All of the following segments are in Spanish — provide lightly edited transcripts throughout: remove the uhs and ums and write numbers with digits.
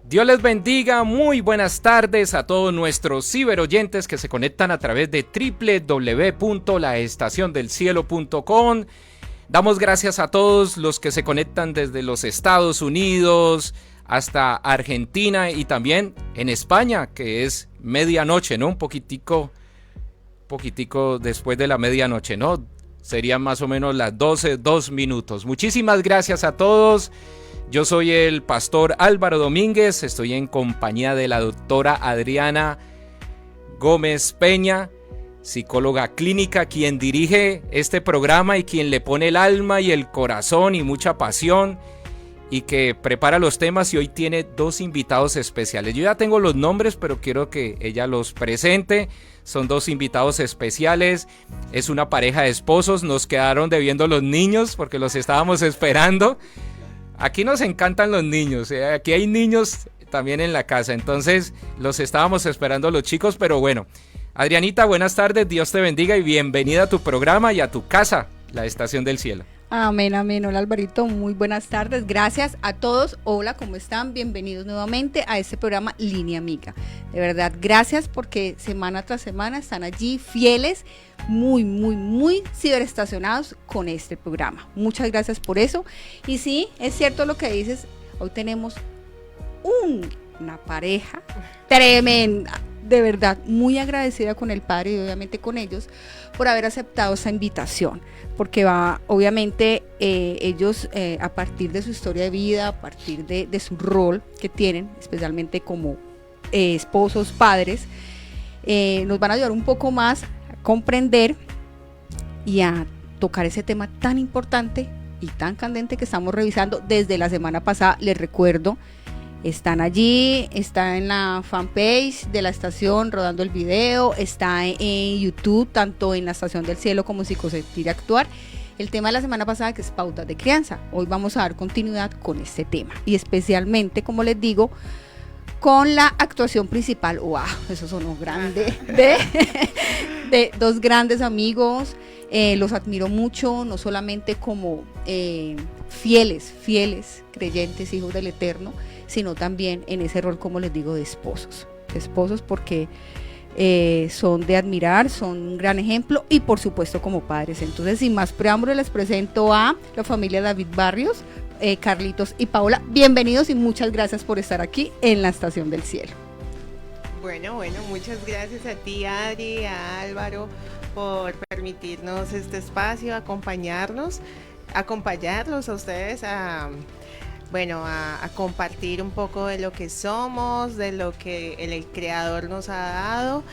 Dios les bendiga, muy buenas tardes a todos nuestros ciberoyentes que se conectan a través de www.laestaciondelcielo.com. Damos gracias a todos los que se conectan desde los Estados Unidos hasta Argentina y también en España, que es medianoche, ¿no? Un poquitico después de la medianoche, ¿no? Serían más o menos las 12, 2 minutos. Muchísimas gracias a todos. Yo soy el pastor Álvaro Domínguez, estoy en compañía de la doctora Adriana Gómez Peña, psicóloga clínica, quien dirige este programa y quien le pone el alma y el corazón y mucha pasión y que prepara los temas, y hoy tiene 2 invitados especiales. Yo ya tengo los nombres, pero quiero que ella los presente. Son 2 invitados especiales, es una pareja de esposos, nos quedaron debiendo los niños porque los estábamos esperando. Aquí nos encantan los niños, aquí hay niños también en la casa, entonces los estábamos esperando los chicos, pero bueno. Adrianita, buenas tardes, Dios te bendiga y bienvenida a tu programa y a tu casa, La Estación del Cielo. Amén, amén. Hola Alvarito, muy buenas tardes, gracias a todos. Hola, ¿cómo están? Bienvenidos nuevamente a este programa Línea Amiga. De verdad, gracias porque semana tras semana están allí fieles, muy ciberestacionados con este programa. Muchas gracias por eso. Y sí, es cierto lo que dices, hoy tenemos una pareja tremenda. De verdad, muy agradecida con el Padre y obviamente con ellos por haber aceptado esa invitación, porque obviamente ellos a partir de su historia de vida, a partir de su rol que tienen, especialmente como esposos, padres, nos van a ayudar un poco más a comprender y a tocar ese tema tan importante y tan candente que estamos revisando desde la semana pasada. Les recuerdo, están allí, está en la fanpage de la estación rodando el video, está en YouTube, tanto en la Estación del Cielo como Psicosentir y Actuar. El tema de la semana pasada, que es pautas de crianza. Hoy vamos a dar continuidad con este tema y especialmente, como les digo, con la actuación principal. ¡Wow! Eso sonó grande. De 2 grandes amigos. Los admiro mucho, no solamente como fieles creyentes, hijos del Eterno, sino también en ese rol, como les digo, de esposos porque son de admirar, son un gran ejemplo, y por supuesto como padres. Entonces, sin más preámbulo, les presento a la familia David Barrios, Carlitos y Paola. Bienvenidos y muchas gracias por estar aquí en la Estación del Cielo. Bueno, muchas gracias a ti, Adri, a Álvaro, por permitirnos este espacio, acompañarlos a ustedes a compartir un poco de lo que somos, de lo que el Creador nos ha dado,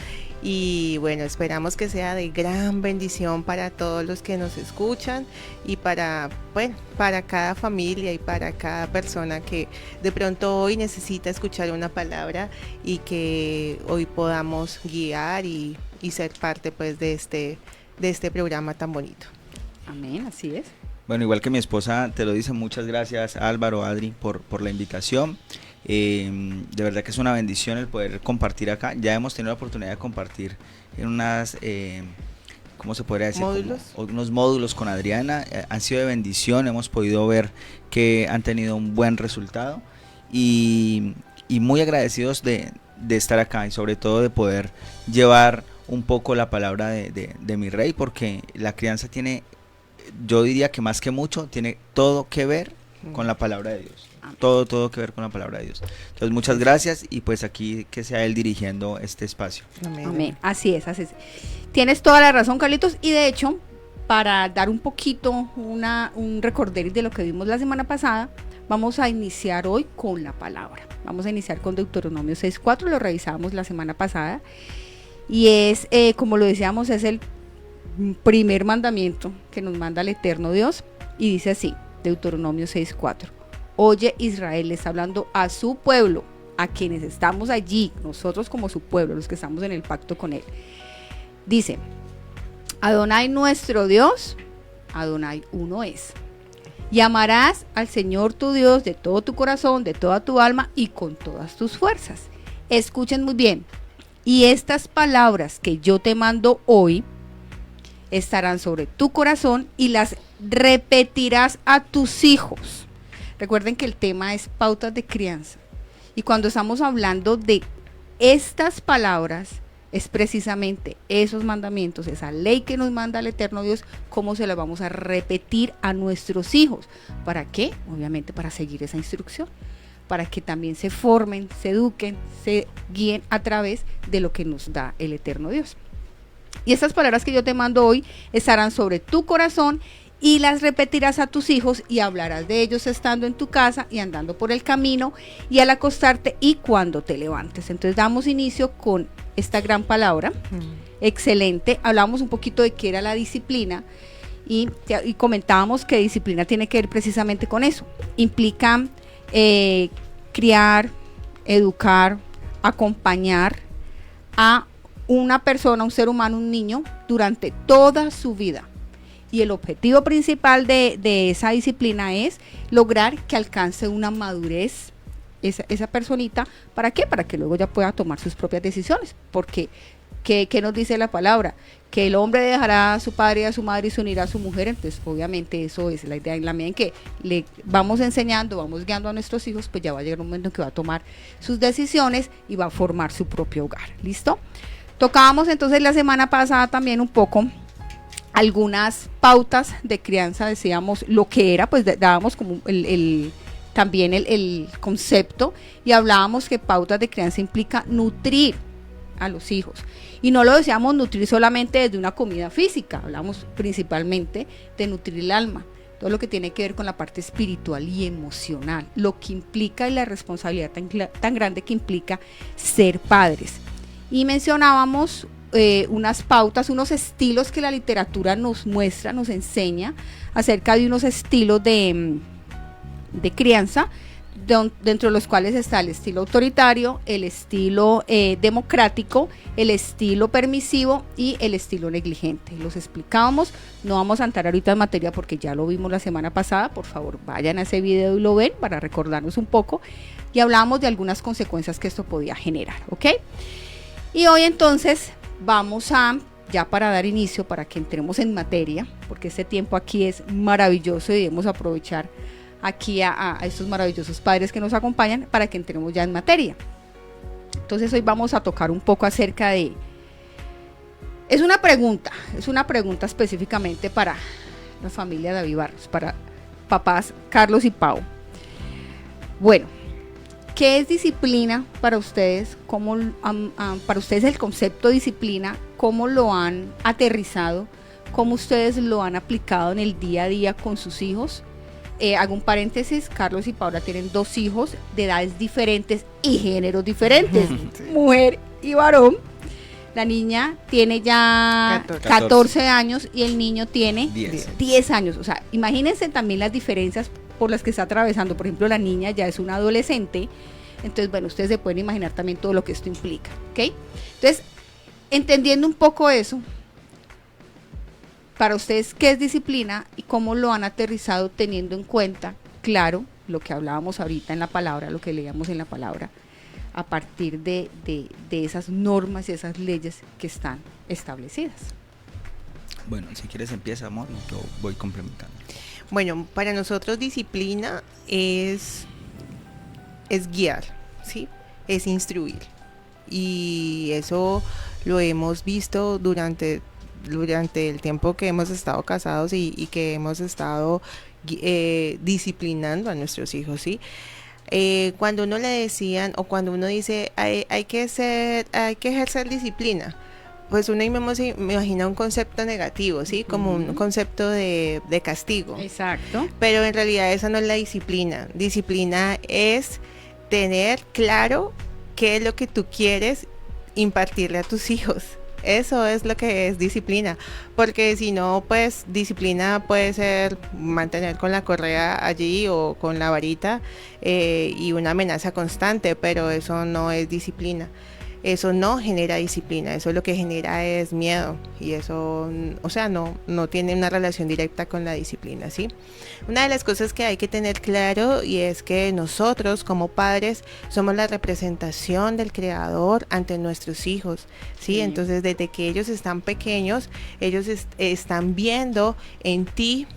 y bueno, esperamos que sea de gran bendición para todos los que nos escuchan y para cada familia y para cada persona que de pronto hoy necesita escuchar una palabra y que hoy podamos guiar y ser parte pues de este programa tan bonito. Amén, así es. Bueno, igual que mi esposa te lo dice, muchas gracias Álvaro, Adri, por la invitación. De verdad que es una bendición el poder compartir acá. Ya hemos tenido la oportunidad de compartir en unas, ¿cómo se podría decir? Unos módulos con Adriana. Han sido de bendición, hemos podido ver que han tenido un buen resultado y muy agradecidos de estar acá, y sobre todo de poder llevar un poco la palabra de mi rey, porque la crianza tiene, yo diría que más que mucho, tiene todo que ver con la palabra de Dios. Todo que ver con la palabra de Dios. Entonces, muchas gracias, y pues aquí que sea él dirigiendo este espacio. Amén. Así es. Tienes toda la razón, Carlitos, y de hecho, para dar un poquito un recorderis de lo que vimos la semana pasada, vamos a iniciar hoy con la palabra. Vamos a iniciar con Deuteronomio 6:4, lo revisábamos la semana pasada, y es, como lo decíamos, es el primer mandamiento que nos manda el Eterno Dios, y dice así, Deuteronomio 6:4: Oye Israel, le está hablando a su pueblo, a quienes estamos allí, nosotros como su pueblo, los que estamos en el pacto con él. Dice, Adonai nuestro Dios, Adonai uno es. Y amarás al Señor tu Dios de todo tu corazón, de toda tu alma y con todas tus fuerzas. Escuchen muy bien. Y estas palabras que yo te mando hoy estarán sobre tu corazón y las repetirás a tus hijos. Recuerden que el tema es pautas de crianza. Y cuando estamos hablando de estas palabras, es precisamente esos mandamientos, esa ley que nos manda el eterno Dios, cómo se la vamos a repetir a nuestros hijos. ¿Para qué? Obviamente para seguir esa instrucción, para que también se formen, se eduquen, se guíen a través de lo que nos da el eterno Dios. Y estas palabras que yo te mando hoy estarán sobre tu corazón y las repetirás a tus hijos y hablarás de ellos estando en tu casa y andando por el camino y al acostarte y cuando te levantes. Entonces damos inicio con esta gran palabra. Excelente. Hablamos un poquito de qué era la disciplina y comentábamos que disciplina tiene que ver precisamente con eso. Implica criar, educar, acompañar a una persona, un ser humano, un niño, durante toda su vida. Y el objetivo principal de esa disciplina es lograr que alcance una madurez esa personita. ¿Para qué? Para que luego ya pueda tomar sus propias decisiones. Porque, ¿qué nos dice la palabra? Que el hombre dejará a su padre y a su madre y se unirá a su mujer. Entonces, obviamente, eso es la idea. En la medida en que le vamos enseñando, vamos guiando a nuestros hijos, pues ya va a llegar un momento en que va a tomar sus decisiones y va a formar su propio hogar. ¿Listo? Tocábamos entonces la semana pasada también un poco algunas pautas de crianza, decíamos lo que era, pues dábamos como también el concepto y hablábamos que pautas de crianza implica nutrir a los hijos. Y no lo decíamos nutrir solamente desde una comida física, hablamos principalmente de nutrir el alma, todo lo que tiene que ver con la parte espiritual y emocional, lo que implica y la responsabilidad tan grande que implica ser padres. Y mencionábamos unas pautas, unos estilos que la literatura nos muestra, nos enseña acerca de unos estilos de crianza, dentro de los cuales está el estilo autoritario, el estilo democrático, el estilo permisivo y el estilo negligente. Los explicábamos, no vamos a entrar ahorita en materia porque ya lo vimos la semana pasada. Por favor, vayan a ese video y lo ven para recordarnos un poco, y hablábamos de algunas consecuencias que esto podía generar, ¿ok? Y hoy entonces vamos a, ya para dar inicio, para que entremos en materia, porque este tiempo aquí es maravilloso y debemos aprovechar aquí a estos maravillosos padres que nos acompañan para que entremos ya en materia. Entonces hoy vamos a tocar un poco acerca de, es una pregunta específicamente para la familia David Barros, para papás Carlos y Pau. Bueno, ¿qué es disciplina para ustedes? ¿Cómo, para ustedes el concepto de disciplina, cómo lo han aterrizado? ¿Cómo ustedes lo han aplicado en el día a día con sus hijos? Hago un paréntesis, Carlos y Paula tienen 2 hijos de edades diferentes y géneros diferentes, sí. Mujer y varón. La niña tiene ya 14 años y el niño tiene 10 años. O sea, imagínense también las diferencias por las que está atravesando. Por ejemplo, la niña ya es una adolescente. Entonces, bueno, ustedes se pueden imaginar también todo lo que esto implica, ¿ok? Entonces, entendiendo un poco eso, para ustedes, ¿qué es disciplina y cómo lo han aterrizado teniendo en cuenta, claro, lo que hablábamos ahorita en la palabra, lo que leíamos en la palabra, a partir de esas normas y esas leyes que están establecidas? Bueno, si quieres empieza, amor, yo voy complementando. Bueno, para nosotros disciplina es guiar, ¿sí? Es instruir. Y eso lo hemos visto durante el tiempo que hemos estado casados y que hemos estado disciplinando a nuestros hijos, ¿sí? Cuando uno le decían, o cuando uno dice hay que ejercer disciplina, pues uno me imagina un concepto negativo, ¿sí? Como un concepto de castigo. Exacto. Pero en realidad esa no es la disciplina. Disciplina es tener claro qué es lo que tú quieres impartirle a tus hijos. Eso es lo que es disciplina, porque si no, pues disciplina puede ser mantener con la correa allí o con la varita y una amenaza constante, pero eso no es disciplina. Eso no genera disciplina, eso lo que genera es miedo, y eso, o sea, no tiene una relación directa con la disciplina, ¿sí? Una de las cosas que hay que tener claro, y es que nosotros como padres somos la representación del Creador ante nuestros hijos, ¿sí? Entonces, desde que ellos están pequeños, ellos están viendo en ti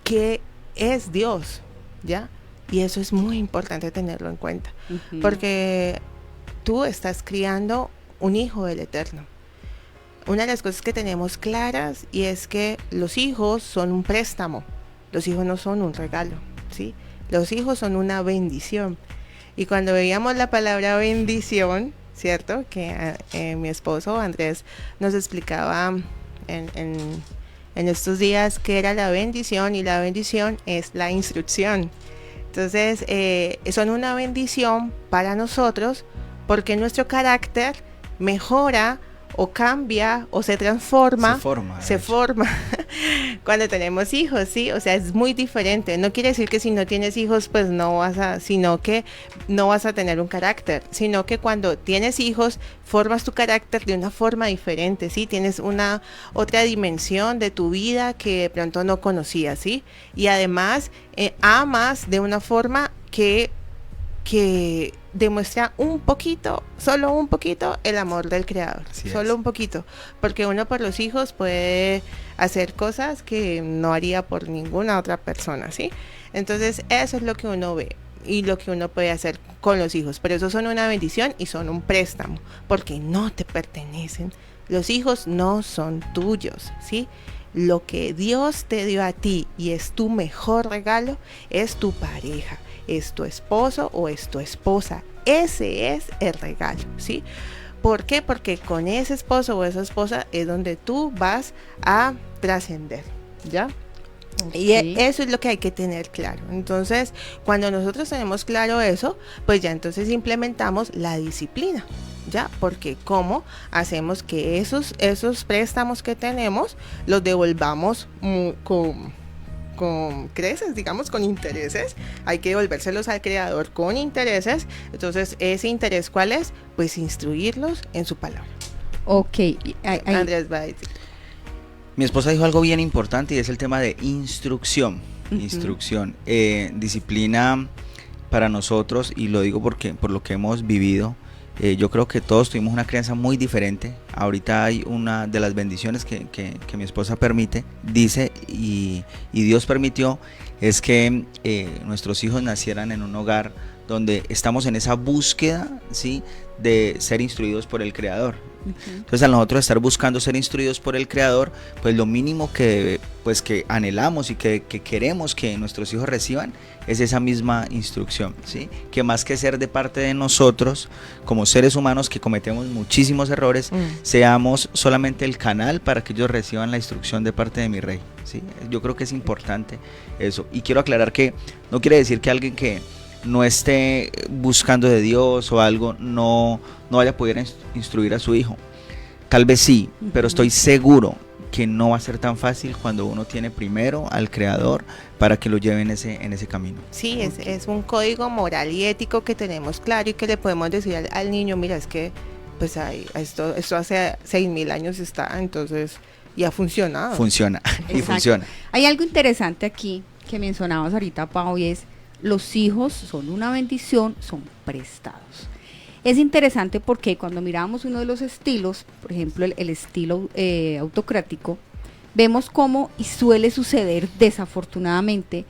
qué es Dios, ¿ya? Y eso es muy importante tenerlo en cuenta, Ujú. porque tú estás criando un hijo del Eterno. Una de las cosas que tenemos claras y es que los hijos son un préstamo, los hijos no son un regalo, ¿sí? Los hijos son una bendición. Y cuando veíamos la palabra bendición, ¿cierto? Que mi esposo Andrés nos explicaba en estos días qué era la bendición, y la bendición es la instrucción. Entonces, son una bendición para nosotros porque nuestro carácter mejora o cambia o se transforma, se forma cuando tenemos hijos, ¿sí? O sea, es muy diferente. No quiere decir que si no tienes hijos, pues sino que no vas a tener un carácter, sino que cuando tienes hijos, formas tu carácter de una forma diferente, ¿sí? Tienes una otra dimensión de tu vida que de pronto no conocías, ¿sí? Y además, amas de una forma que demuestra un poquito, solo un poquito, el amor del Creador. Así solo es. un poquito. Porque uno por los hijos puede hacer cosas que no haría por ninguna otra persona, ¿sí? Entonces, eso es lo que uno ve y lo que uno puede hacer con los hijos. Pero eso son una bendición y son un préstamo, porque no te pertenecen. Los hijos no son tuyos, ¿sí? Lo que Dios te dio a ti y es tu mejor regalo es tu pareja, es tu esposo o es tu esposa. Ese es el regalo, ¿sí? ¿Por qué? Porque con ese esposo o esa esposa es donde tú vas a trascender, ¿ya? Y eso es lo que hay que tener claro. Entonces, cuando nosotros tenemos claro eso, pues ya entonces implementamos la disciplina, ¿ya? Porque ¿cómo hacemos que esos préstamos que tenemos los devolvamos con creces, digamos, con intereses? Hay que devolvérselos al Creador con intereses. Entonces, ¿ese interés cuál es? Pues instruirlos en su palabra. Ok. Andrés va a decir. Mi esposa dijo algo bien importante y es el tema de instrucción. Ujú. Instrucción. Disciplina para nosotros, y lo digo porque por lo que hemos vivido, yo creo que todos tuvimos una crianza muy diferente. Ahorita hay una de las bendiciones que mi esposa permite, dice, y Dios permitió, es que nuestros hijos nacieran en un hogar donde estamos en esa búsqueda, ¿sí?, de ser instruidos por el Creador. Entonces, al nosotros estar buscando ser instruidos por el Creador, pues lo mínimo que anhelamos y que queremos que nuestros hijos reciban es esa misma instrucción, ¿sí? Que más que ser de parte de nosotros, como seres humanos que cometemos muchísimos errores, seamos solamente el canal para que ellos reciban la instrucción de parte de mi Rey, ¿sí? Yo creo que es importante eso. Y quiero aclarar que no quiere decir que alguien que no esté buscando de Dios o algo no vaya a poder instruir a su hijo. Tal vez sí, pero estoy seguro que no va a ser tan fácil cuando uno tiene primero al Creador para que lo lleve en ese camino. Sí, es un código moral y ético que tenemos claro y que le podemos decir al niño, mira, es que pues esto hace 6.000 años está, entonces ya funciona. Funciona. Y Exacto. funciona. Hay algo interesante aquí que mencionabas ahorita, Pau, y es: los hijos son una bendición, son prestados. Es interesante porque cuando miramos uno de los estilos, por ejemplo el estilo autocrático, vemos cómo, y suele suceder desafortunadamente,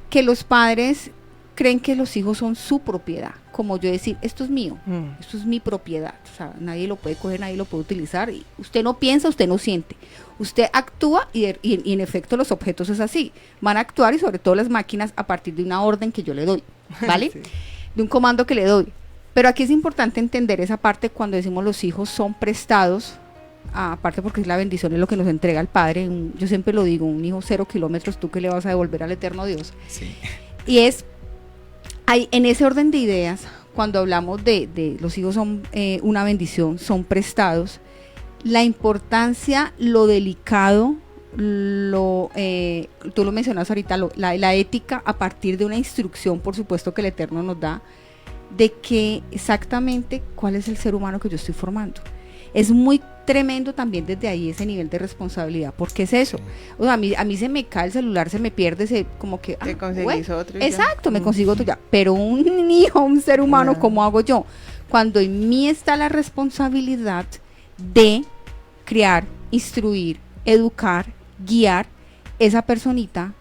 que los padres creen que los hijos son su propiedad, como yo decir, esto es mío, esto es mi propiedad, o sea, nadie lo puede coger, nadie lo puede utilizar, y usted no piensa, usted no siente, usted actúa y en efecto los objetos es así, van a actuar, y sobre todo las máquinas, a partir de una orden que yo le doy, ¿vale? Sí. De un comando que le doy. Pero aquí es importante entender esa parte cuando decimos los hijos son prestados, aparte porque es la bendición, es lo que nos entrega el Padre. Yo siempre lo digo, un hijo 0 kilómetros, ¿tú qué le vas a devolver al eterno Dios? Sí. Y en ese orden de ideas, cuando hablamos de los hijos son una bendición, son prestados, la importancia, lo delicado, tú lo mencionas ahorita, la ética a partir de una instrucción, por supuesto, que el Eterno nos da, de que exactamente cuál es el ser humano que yo estoy formando. Es muy tremendo también desde ahí ese nivel de responsabilidad, porque es eso. O sea, a mí se me cae el celular, se me pierde, como que te conseguís otro. Exacto, me consigo otro ya. Pero un hijo, un ser humano, ¿cómo hago yo? Cuando en mí está la responsabilidad de crear, instruir, educar, guiar esa personita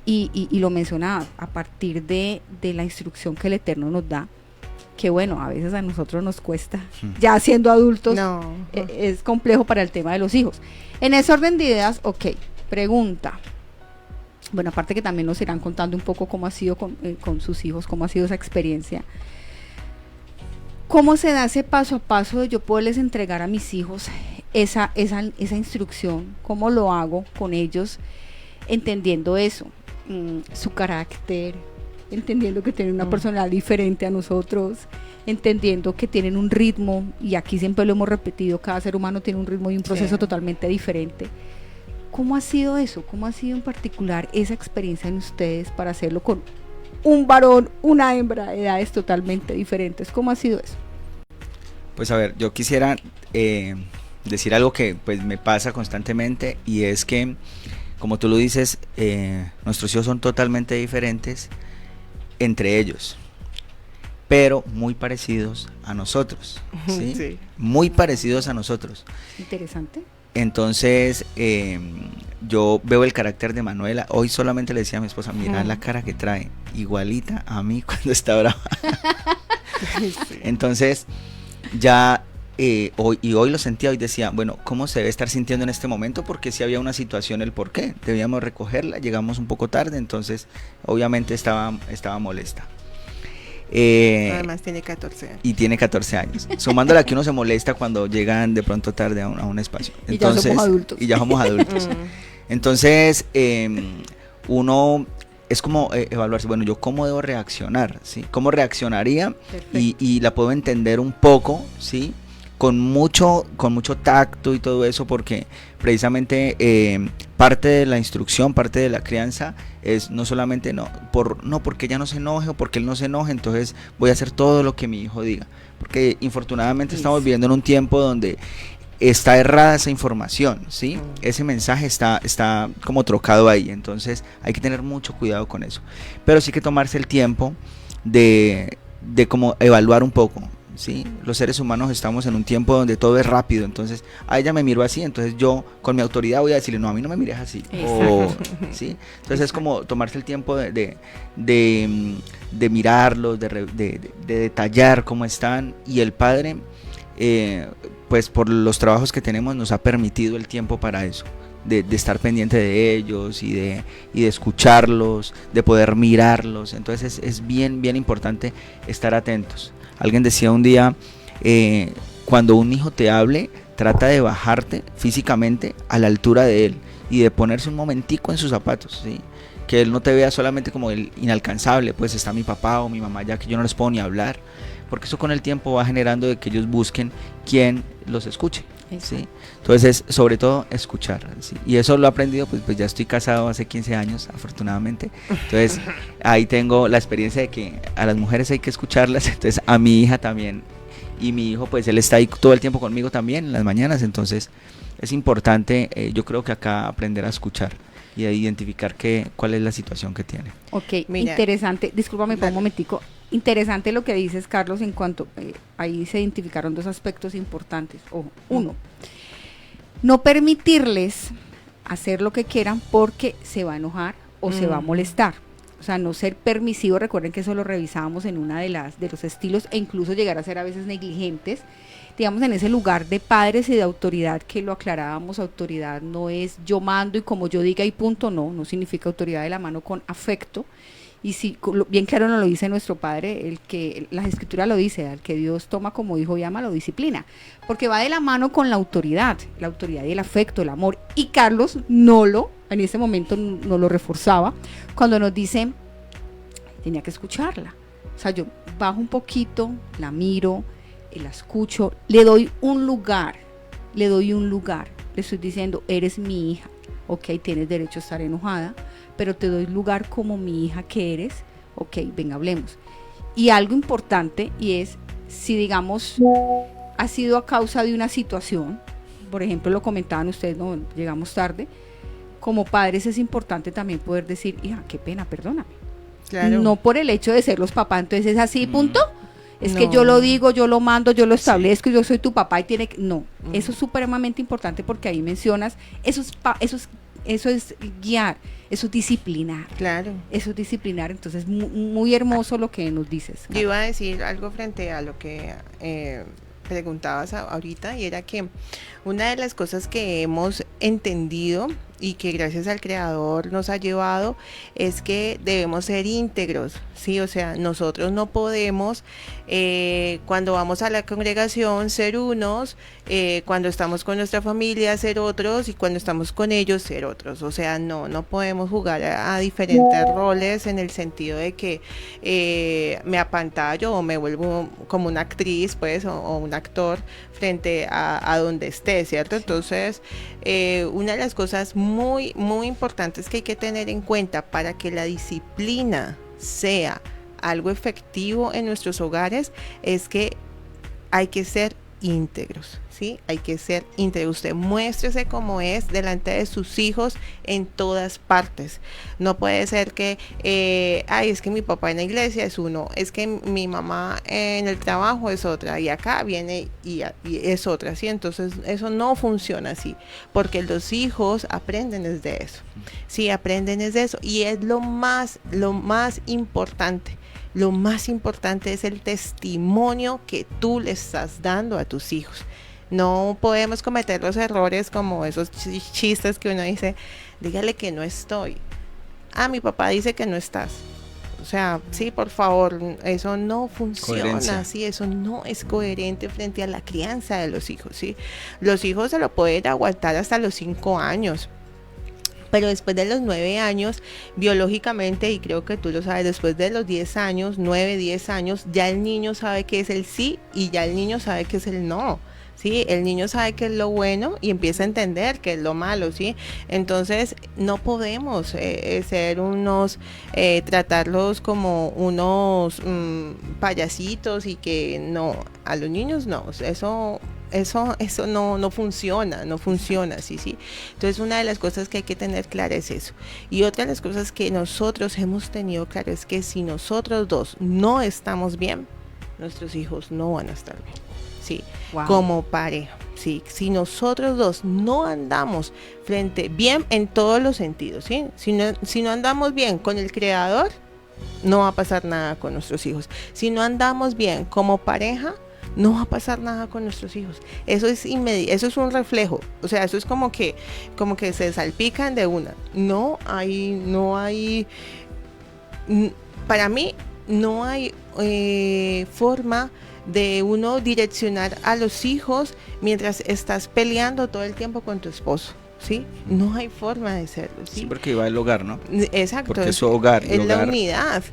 y lo mencionaba, a partir de la instrucción que el Eterno nos da, que bueno, a veces a nosotros nos cuesta, ya siendo adultos, es complejo para el tema de los hijos. En ese orden de ideas, ok, pregunta. Bueno, aparte que también nos irán contando un poco cómo ha sido con sus hijos, cómo ha sido esa experiencia. ¿Cómo se da ese paso a paso de yo poderles entregar a mis hijos esa instrucción? ¿Cómo lo hago con ellos? Entendiendo eso, su carácter, entendiendo que tienen una personalidad diferente a nosotros, entendiendo que tienen un ritmo, y aquí siempre lo hemos repetido, cada ser humano tiene un ritmo y un proceso totalmente diferente. ¿Cómo ha sido eso? ¿Cómo ha sido en particular esa experiencia en ustedes para hacerlo con un varón, una hembra, edades totalmente diferentes? ¿Cómo ha sido eso? Pues a ver, yo quisiera decir algo que pues me pasa constantemente, y es que, como tú lo dices, nuestros hijos son totalmente diferentes entre ellos, pero muy parecidos a nosotros, ¿sí? Sí. Muy parecidos a nosotros. Interesante. Entonces, yo veo el carácter de Manuela. Hoy solamente le decía a mi esposa, mira la cara que trae, igualita a mí cuando está brava. Entonces, ya hoy lo sentía, hoy decía, bueno, ¿cómo se debe estar sintiendo en este momento? Porque si había una situación, el por qué. Debíamos recogerla, llegamos un poco tarde, entonces obviamente estaba molesta. Además tiene 14 años. Y tiene 14 años. Sumándole a que uno se molesta cuando llegan de pronto tarde a un espacio. Entonces, y ya somos adultos. Entonces, uno es como evaluarse, bueno, yo cómo debo reaccionar, ¿sí? ¿Cómo reaccionaría? Y la puedo entender un poco, ¿sí? Con mucho tacto y todo eso, porque precisamente parte de la instrucción, parte de la crianza es no solamente porque ella no se enoje o porque él no se enoje, entonces voy a hacer todo lo que mi hijo diga, porque infortunadamente estamos viviendo en un tiempo donde está errada esa información, ¿sí? Ese mensaje está como trocado ahí, entonces hay que tener mucho cuidado con eso, pero sí que tomarse el tiempo de como evaluar un poco, ¿sí? Los seres humanos estamos en un tiempo donde todo es rápido, entonces a ella me miró así, entonces yo con mi autoridad voy a decirle, no, a mí no me mires así, ¿sí? Entonces es como tomarse el tiempo de mirarlos, de detallar cómo están, y el padre, pues por los trabajos que tenemos nos ha permitido el tiempo para eso, de estar pendiente de ellos y de escucharlos, de poder mirarlos. Entonces es bien importante estar atentos. Alguien decía un día, cuando un hijo te hable, trata de bajarte físicamente a la altura de él y de ponerse un momentico en sus zapatos, ¿sí? Que él no te vea solamente como el inalcanzable, pues está mi papá o mi mamá ya que yo no les puedo ni hablar, porque eso con el tiempo va generando de que ellos busquen quien los escuche, ¿sí? Entonces, sobre todo, escuchar, ¿sí? Y eso lo he aprendido, pues ya estoy casado hace 15 años, afortunadamente. Entonces, ahí tengo la experiencia de que a las mujeres hay que escucharlas, entonces a mi hija también. Y mi hijo, pues él está ahí todo el tiempo conmigo también, en las mañanas. Entonces, es importante, yo creo que acá aprender a escuchar y a identificar cuál es la situación que tiene. Ok, mira, interesante. Discúlpame por un momentico. Interesante lo que dices, Carlos, en cuanto ahí se identificaron dos aspectos importantes. Ojo, uno, no permitirles hacer lo que quieran porque se va a enojar o se va a molestar. O sea, no ser permisivo. Recuerden que eso lo revisábamos en una de los estilos, e incluso llegar a ser a veces negligentes. Digamos, en ese lugar de padres y de autoridad, que lo aclarábamos, autoridad no es yo mando y como yo diga y punto, no significa autoridad de la mano con afecto. Y si bien claro nos lo dice nuestro Padre, el que la Escritura lo dice, al que Dios toma como hijo y ama, lo disciplina, porque va de la mano con la autoridad y el afecto, el amor. Y Carlos en ese momento no lo reforzaba cuando nos dice, tenía que escucharla. O sea, yo bajo un poquito, la miro, la escucho, le doy un lugar, le estoy diciendo, eres mi hija, ok, tienes derecho a estar enojada, pero te doy lugar como mi hija que eres, ok, venga, hablemos. Y algo importante, y es, si digamos, ha sido a causa de una situación, por ejemplo, lo comentaban ustedes, no, llegamos tarde, como padres es importante también poder decir, hija, qué pena, perdóname. Claro. No por el hecho de ser los papás, entonces es así, punto. Es que yo lo digo, yo lo mando, yo lo establezco, yo soy tu papá y tiene que... No, eso es supremamente importante porque ahí mencionas esos eso es guiar, eso es disciplinar. Claro. Eso es disciplinar, entonces muy hermoso lo que nos dices. Yo iba a decir algo frente a lo que preguntabas ahorita, y era que una de las cosas que hemos entendido y que gracias al Creador nos ha llevado es que debemos ser íntegros, ¿sí? O sea, nosotros no podemos cuando vamos a la congregación ser unos, cuando estamos con nuestra familia ser otros, y cuando estamos con ellos ser otros. O sea, no podemos jugar a diferentes roles, en el sentido de que me apantallo o me vuelvo como una actriz, pues, o un actor frente a donde esté, ¿cierto? Entonces, una de las cosas muy, muy importantes que hay que tener en cuenta para que la disciplina sea algo efectivo en nuestros hogares es que hay que ser íntegros, ¿sí? Hay que ser íntegros. Usted muéstrese como es delante de sus hijos en todas partes. No puede ser que, es que mi papá en la iglesia es uno, es que mi mamá en el trabajo es otra, y acá viene y es otra, ¿sí? Entonces eso no funciona así, porque los hijos aprenden desde eso, ¿sí? Aprenden desde eso, y es lo más importante. Lo más importante es el testimonio que tú le estás dando a tus hijos. No podemos cometer los errores como esos chistes que uno dice, dígale que no estoy. Mi papá dice que no estás. O sea, sí, por favor, eso no funciona, sí, eso no es coherente frente a la crianza de los hijos, ¿sí? Los hijos se lo pueden aguantar hasta los 5 años. Pero después de los 9 años, biológicamente, y creo que tú lo sabes, después de los 10 años, 9, 10 años, ya el niño sabe qué es el sí y ya el niño sabe qué es el no. ¿Sí? El niño sabe qué es lo bueno y empieza a entender qué es lo malo, ¿sí? Entonces, no podemos ser unos, tratarlos como unos payasitos, y que no, a los niños no, eso no funciona, sí. Entonces, una de las cosas que hay que tener clara es eso. Y otra de las cosas que nosotros hemos tenido claro es que si nosotros dos no estamos bien, nuestros hijos no van a estar bien, sí. Wow. Como pareja, sí. Si nosotros dos no andamos bien en todos los sentidos, ¿sí? Si no andamos bien con el Creador, no va a pasar nada con nuestros hijos. Si no andamos bien como pareja, no va a pasar nada con nuestros hijos. Eso es eso es un reflejo. O sea, eso es como que se salpican de una. Para mí no hay forma de uno direccionar a los hijos mientras estás peleando todo el tiempo con tu esposo, ¿sí? No hay forma de serlo, ¿sí? Sí, porque va el hogar, ¿no? Exacto. Porque es su hogar. Es la unidad.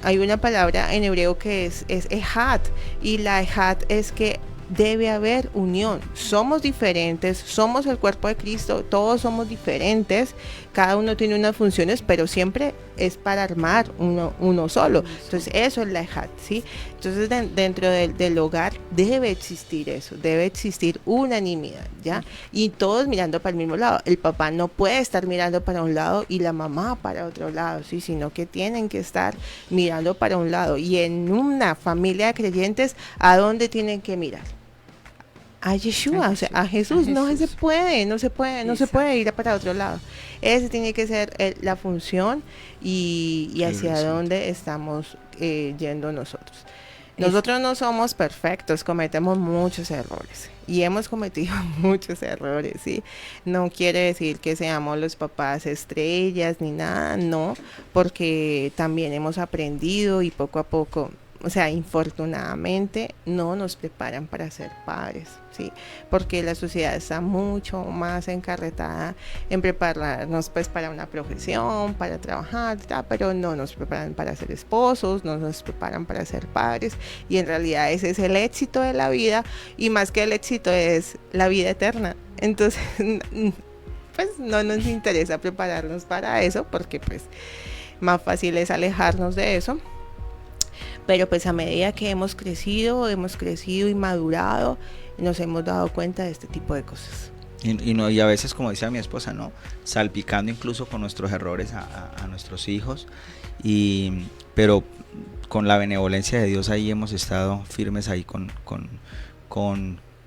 Hay una palabra en hebreo que es ejat, y la ejat es que debe haber unión. Somos diferentes, somos el cuerpo de Cristo, todos somos diferentes, cada uno tiene unas funciones, pero siempre es para armar uno solo. Entonces eso es la ejat, ¿sí? Entonces dentro del hogar debe existir eso, debe existir unanimidad, ¿ya? Y todos mirando para el mismo lado. El papá no puede estar mirando para un lado y la mamá para otro lado, ¿sí? Sino que tienen que estar mirando para un lado. Y en una familia de creyentes, ¿a dónde tienen que mirar? A Yeshua, o sea, a Jesús. No se puede ir para otro lado. Esa tiene que ser la función y hacia dónde estamos yendo nosotros. Nosotros no somos perfectos, cometemos muchos errores y hemos cometido muchos errores, ¿sí? No quiere decir que seamos los papás estrellas ni nada, no, porque también hemos aprendido y poco a poco, o sea, infortunadamente no nos preparan para ser padres, ¿sí? Porque la sociedad está mucho más encarretada en prepararnos pues para una profesión, para trabajar, pero no nos preparan para ser esposos, no nos preparan para ser padres, y en realidad ese es el éxito de la vida, y más que el éxito es la vida eterna. Entonces, pues no nos interesa prepararnos para eso, porque pues más fácil es alejarnos de eso. Pero pues a medida que hemos crecido y madurado, nos hemos dado cuenta de este tipo de cosas. Y a veces, como decía mi esposa, ¿no? Salpicando incluso con nuestros errores a nuestros hijos, pero con la benevolencia de Dios ahí hemos estado firmes ahí con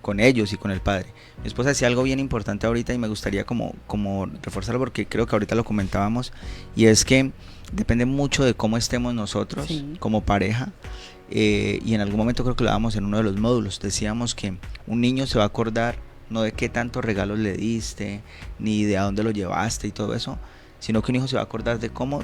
con ellos y con el padre. Mi esposa decía algo bien importante ahorita y me gustaría como reforzarlo, porque creo que ahorita lo comentábamos, y es que depende mucho de cómo estemos nosotros como pareja. Y en algún momento creo que lo dábamos en uno de los módulos, decíamos que un niño se va a acordar no de qué tantos regalos le diste, ni de a dónde lo llevaste y todo eso, sino que un hijo se va a acordar de cómo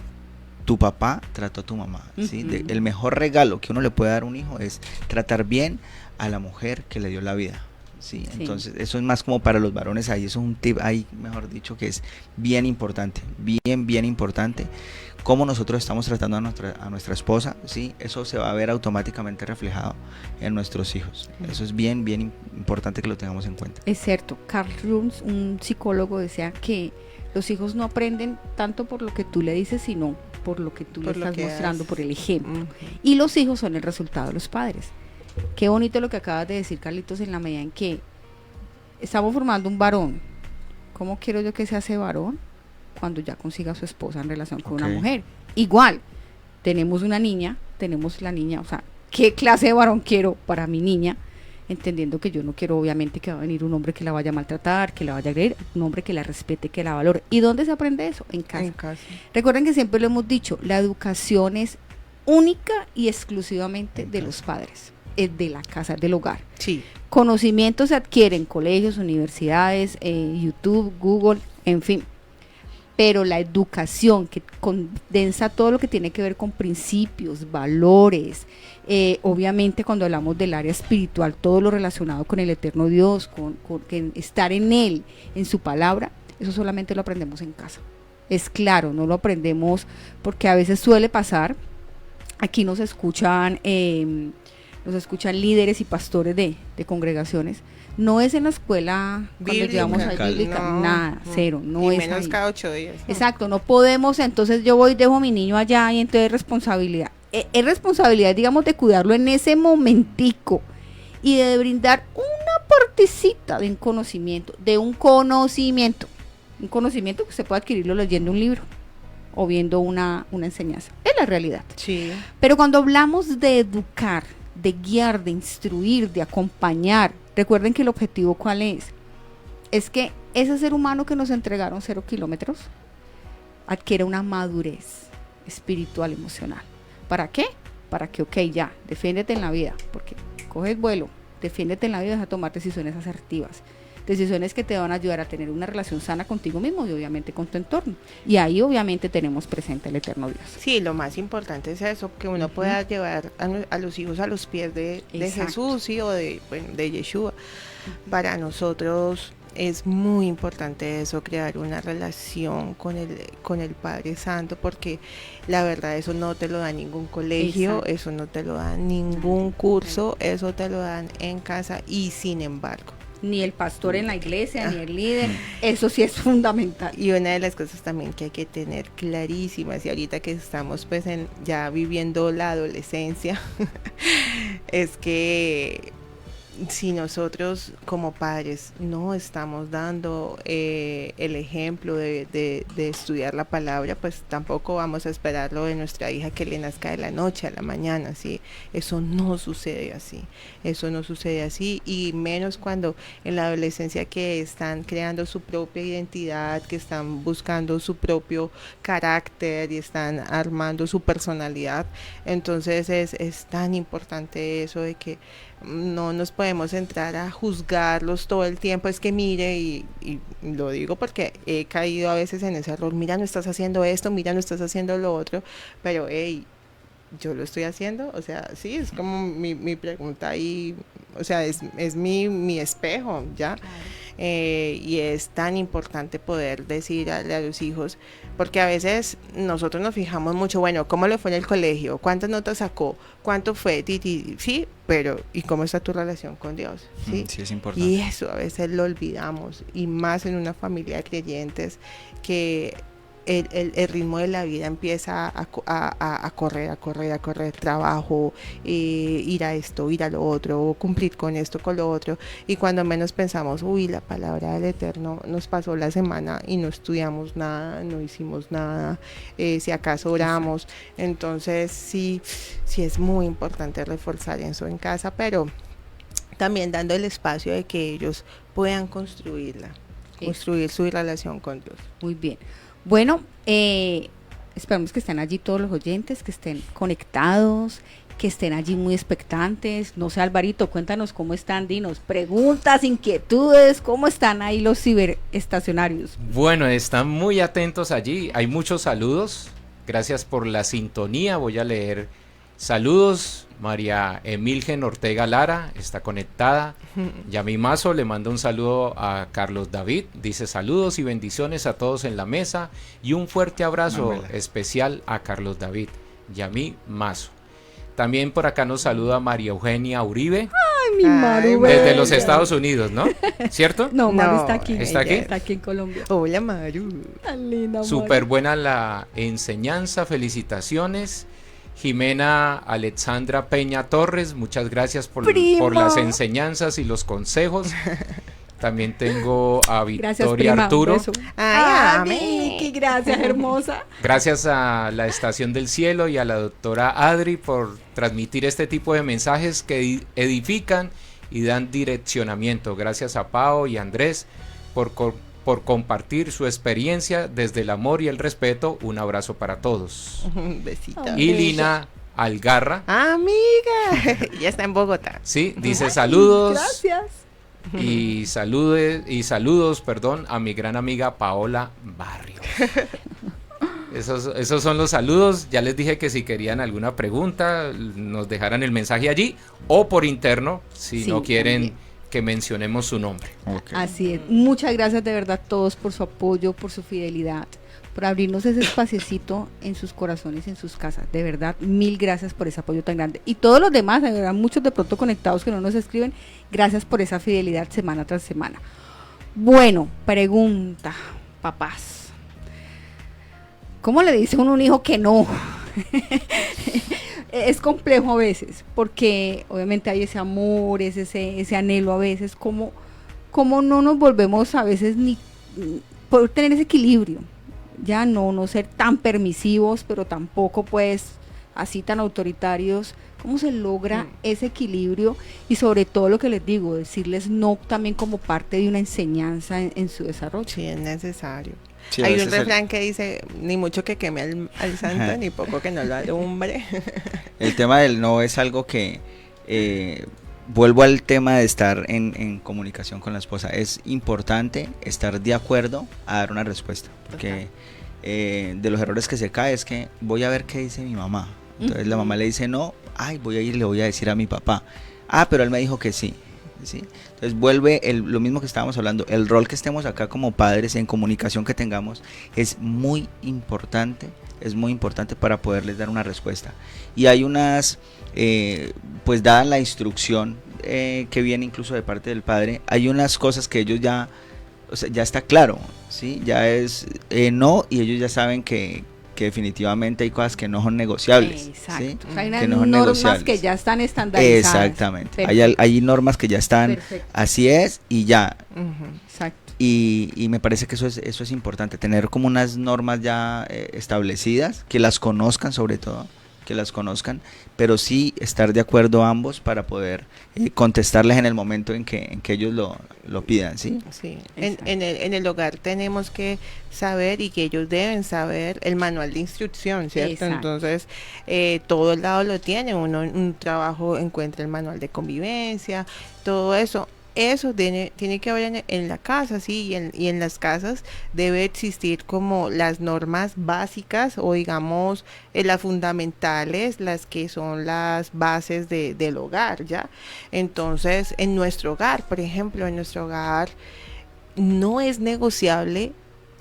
tu papá trató a tu mamá, ¿sí? El mejor regalo que uno le puede dar a un hijo es tratar bien a la mujer que le dio la vida, ¿sí? Entonces eso es más como para los varones, ahí es un tip ahí, mejor dicho, que es bien importante, bien importante, cómo nosotros estamos tratando a nuestra esposa, ¿sí? Eso se va a ver automáticamente reflejado en nuestros hijos. Eso es bien importante que lo tengamos en cuenta. Es cierto, Carl Jung, un psicólogo, decía que los hijos no aprenden tanto por lo que tú le dices, sino por lo que tú le estás mostrando, por el ejemplo. Y los hijos son el resultado de los padres. Qué bonito lo que acabas de decir, Carlitos, en la medida en que estamos formando un varón. ¿Cómo quiero yo que sea ese varón cuando ya consiga a su esposa en relación con una mujer? Igual, tenemos una niña, tenemos la niña, o sea, ¿qué clase de varón quiero para mi niña? Entendiendo que yo no quiero, obviamente, que va a venir un hombre que la vaya a maltratar, que la vaya a agredir, un hombre que la respete, que la valore. ¿Y dónde se aprende eso? En casa. En casa. Recuerden que siempre lo hemos dicho, la educación es única y exclusivamente de los padres, es de la casa, del hogar. Sí. Conocimientos se adquieren en colegios, universidades, YouTube, Google, en fin. Pero la educación que condensa todo lo que tiene que ver con principios, valores, obviamente cuando hablamos del área espiritual, todo lo relacionado con el eterno Dios, con estar en Él, en su palabra, eso solamente lo aprendemos en casa. Es claro, no lo aprendemos porque a veces suele pasar, aquí nos escuchan líderes y pastores de congregaciones. No es en la escuela cuando llevamos a bíblica, nada, cero, no y es menos ahí. cada 8 días. ¿No? Exacto, no podemos, entonces yo voy, dejo a mi niño allá y entonces es responsabilidad. Es responsabilidad, digamos, de cuidarlo en ese momentico y de brindar una partecita de un conocimiento, un conocimiento que usted puede adquirirlo leyendo un libro o viendo una enseñanza. Es la realidad. Sí. Pero cuando hablamos de educar, de guiar, de instruir, de acompañar, recuerden que el objetivo ¿cuál es? Es que ese ser humano que nos entregaron 0 kilómetros adquiera una madurez espiritual, emocional. ¿Para qué? Para que, ya, defiéndete en la vida, porque coges vuelo, defiéndete en la vida y vas a tomar decisiones asertivas, decisiones que te van a ayudar a tener una relación sana contigo mismo y obviamente con tu entorno. Y ahí obviamente tenemos presente el eterno Dios. Sí, lo más importante es eso, que uno pueda llevar a los hijos a los pies de Jesús, ¿sí? O de Yeshua. Para nosotros es muy importante eso, crear una relación con el Padre Santo, porque la verdad eso no te lo da ningún colegio, eso no te lo da ningún curso, eso te lo dan en casa. Y sin embargo, ni el pastor en la iglesia, ni el líder, eso sí es fundamental. Y una de las cosas también que hay que tener clarísimas, y ahorita que estamos pues ya viviendo la adolescencia, es que si nosotros como padres no estamos dando el ejemplo de estudiar la palabra, pues tampoco vamos a esperarlo de nuestra hija que le nazca de la noche a la mañana, ¿sí? Eso no sucede así, y menos cuando en la adolescencia que están creando su propia identidad, que están buscando su propio carácter y están armando su personalidad. Entonces es tan importante eso de que no nos podemos entrar a juzgarlos todo el tiempo. Es que mire, y lo digo porque he caído a veces en ese error, mira, no estás haciendo esto, mira, no estás haciendo lo otro, pero yo lo estoy haciendo, o sea, sí, es como mi pregunta ahí, o sea, es mi espejo, ¿ya? Y es tan importante poder decir a los hijos, porque a veces nosotros nos fijamos mucho, bueno, ¿cómo le fue en el colegio? ¿Cuántas notas sacó? ¿Cuánto fue? Sí, pero ¿y cómo está tu relación con Dios? Sí, sí, es importante. Y eso a veces lo olvidamos, y más en una familia de creyentes que el ritmo de la vida empieza a correr, trabajo, ir a esto, ir a lo otro, cumplir con esto, con lo otro, y cuando menos pensamos, la palabra del Eterno nos pasó la semana y no estudiamos nada, no hicimos nada, si acaso oramos. Entonces sí es muy importante reforzar eso en casa, pero también dando el espacio de que ellos puedan construir su relación con Dios. Muy bien. Bueno, esperamos que estén allí todos los oyentes, que estén conectados, que estén allí muy expectantes. No sé, Alvarito, cuéntanos cómo están, dinos preguntas, inquietudes, cómo están ahí los ciberestacionarios. Bueno, están muy atentos allí, hay muchos saludos, gracias por la sintonía, voy a leer saludos. María Emilgen Ortega Lara está conectada. Yami Mazo le manda un saludo a Carlos David, dice saludos y bendiciones a todos en la mesa y un fuerte abrazo especial a Carlos David. Yami Mazo. También por acá nos saluda María Eugenia Uribe. Ay, mi Maru. Desde los Estados Unidos, ¿no? ¿Cierto? No, Maru está aquí. ¿Está aquí? Está aquí en Colombia. Hola, Maru. Tan linda, Maru. Súper buena la enseñanza, felicitaciones. Jimena Alexandra Peña Torres, muchas gracias por las enseñanzas y los consejos. También tengo a Victoria Arturo. Ay, Vicky, gracias, hermosa. Gracias a la Estación del Cielo y a la doctora Adri por transmitir este tipo de mensajes que edifican y dan direccionamiento. Gracias a Pao y Andrés por compartir su experiencia desde el amor y el respeto. Un abrazo para todos. Un besito. Y Lina Algarra. Amiga, ya está en Bogotá. Sí, dice saludos. Gracias. Y saludos, a mi gran amiga Paola Barrios. Esos son los saludos. Ya les dije que si querían alguna pregunta, nos dejaran el mensaje allí o por interno, si no quieren también que mencionemos su nombre. Okay. Así es. Muchas gracias de verdad a todos por su apoyo, por su fidelidad, por abrirnos ese espaciecito en sus corazones, en sus casas. De verdad, mil gracias por ese apoyo tan grande. Y todos los demás, de verdad, muchos de pronto conectados que no nos escriben, gracias por esa fidelidad semana tras semana. Bueno, pregunta, papás. ¿Cómo le dice uno a un hijo que no? Es complejo a veces, porque obviamente hay ese amor, ese anhelo a veces, como no nos volvemos a veces ni por tener ese equilibrio, ya no ser tan permisivos, pero tampoco pues así tan autoritarios. ¿Cómo se logra ese equilibrio? Y sobre todo lo que les digo, decirles no también como parte de una enseñanza en su desarrollo. Sí, es necesario. Sí, hay un refrán que dice, ni mucho que queme al santo, ni poco que no lo alumbre. El tema del no es algo que, vuelvo al tema de estar en comunicación con la esposa. Es importante estar de acuerdo a dar una respuesta, porque de los errores que se cae es que voy a ver qué dice mi mamá. Entonces la mamá le dice no, voy a ir y le voy a decir a mi papá. Pero él me dijo que sí. ¿Sí? Entonces vuelve lo mismo que estábamos hablando, el rol que estemos acá como padres en comunicación que tengamos es muy importante para poderles dar una respuesta. Y hay unas, pues dada la instrucción que viene incluso de parte del padre, hay unas cosas que ellos ya está claro, ¿sí? Ya es no, y ellos ya saben que definitivamente hay cosas que no son negociables. Exacto. ¿Sí? O sea, hay unas que no son normas negociables. que ya están estandarizadas. Exactamente. Hay normas que ya están, así es, y ya. Exacto. Y me parece que eso es importante, tener como unas normas ya establecidas, que las conozcan sobre todo, pero sí estar de acuerdo ambos para poder contestarles en el momento en que ellos lo pidan, ¿sí? Sí. En el hogar tenemos que saber y que ellos deben saber el manual de instrucción, ¿cierto? Exacto. Entonces, todo el lado lo tiene, uno en un trabajo encuentra el manual de convivencia, todo eso. Eso tiene que haber en la casa, sí, y en las casas debe existir como las normas básicas o digamos las fundamentales, las que son las bases del hogar, ¿ya? Entonces, en nuestro hogar, por ejemplo, no es negociable.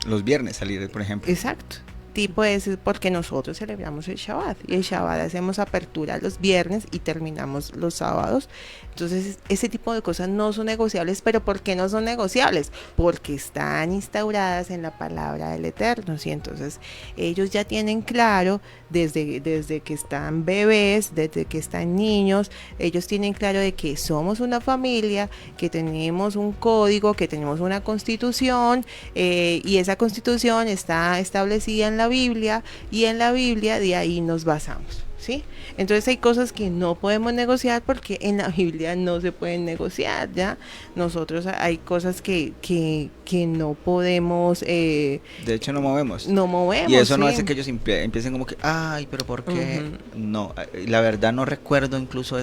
Los viernes salir, por ejemplo. Exacto. Tipo es porque nosotros celebramos el Shabbat y el Shabbat hacemos apertura los viernes y terminamos los sábados. Entonces ese tipo de cosas no son negociables. ¿Pero por qué no son negociables? Porque están instauradas en la palabra del Eterno, ¿sí? Entonces ellos ya tienen claro desde que están bebés, desde que están niños, ellos tienen claro de que somos una familia, que tenemos un código, que tenemos una constitución, y esa constitución está establecida en la Biblia, y en la Biblia de ahí nos basamos. ¿sí? Entonces hay cosas que no podemos negociar porque en la Biblia no se pueden negociar, ¿ya? Nosotros hay cosas que no podemos... De hecho no movemos. No movemos, y eso no sí. hace que ellos empiecen como que, ay, pero ¿por qué? Ujú. No, la verdad no recuerdo incluso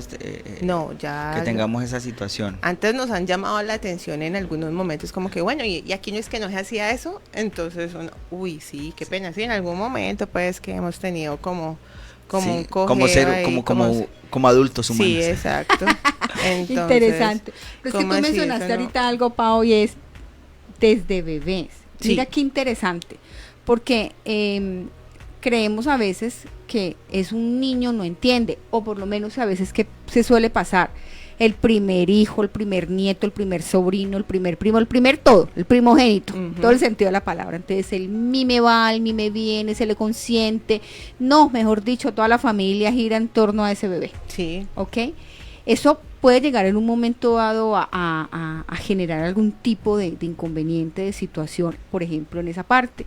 No, ya... que tengamos esa situación. Antes nos han llamado la atención en algunos momentos como que, bueno, y aquí no es que no se hacía eso, entonces uno, uy, sí, qué pena, sí, en algún momento pues que hemos tenido como Sí, un como ser, ahí, como adultos humanos. Sí, exacto. Entonces, Interesante. Pero es que ¿cómo tú así? mencionaste Eso no- ahorita algo, Pau, y es desde bebés. Sí. Mira qué interesante, porque creemos a veces que es un niño, no entiende, o por lo menos a veces que se suele pasar. El primer hijo, el primer nieto, el primer sobrino, el primer primo, el primer todo, el primogénito, Ujú. todo el sentido de la palabra. Entonces el mime va, el mime viene, se le consiente. No, mejor dicho, toda la familia gira en torno a ese bebé. Sí, ¿Ok? Eso puede llegar en un momento dado a generar algún tipo de inconveniente, de situación, por ejemplo, en esa parte.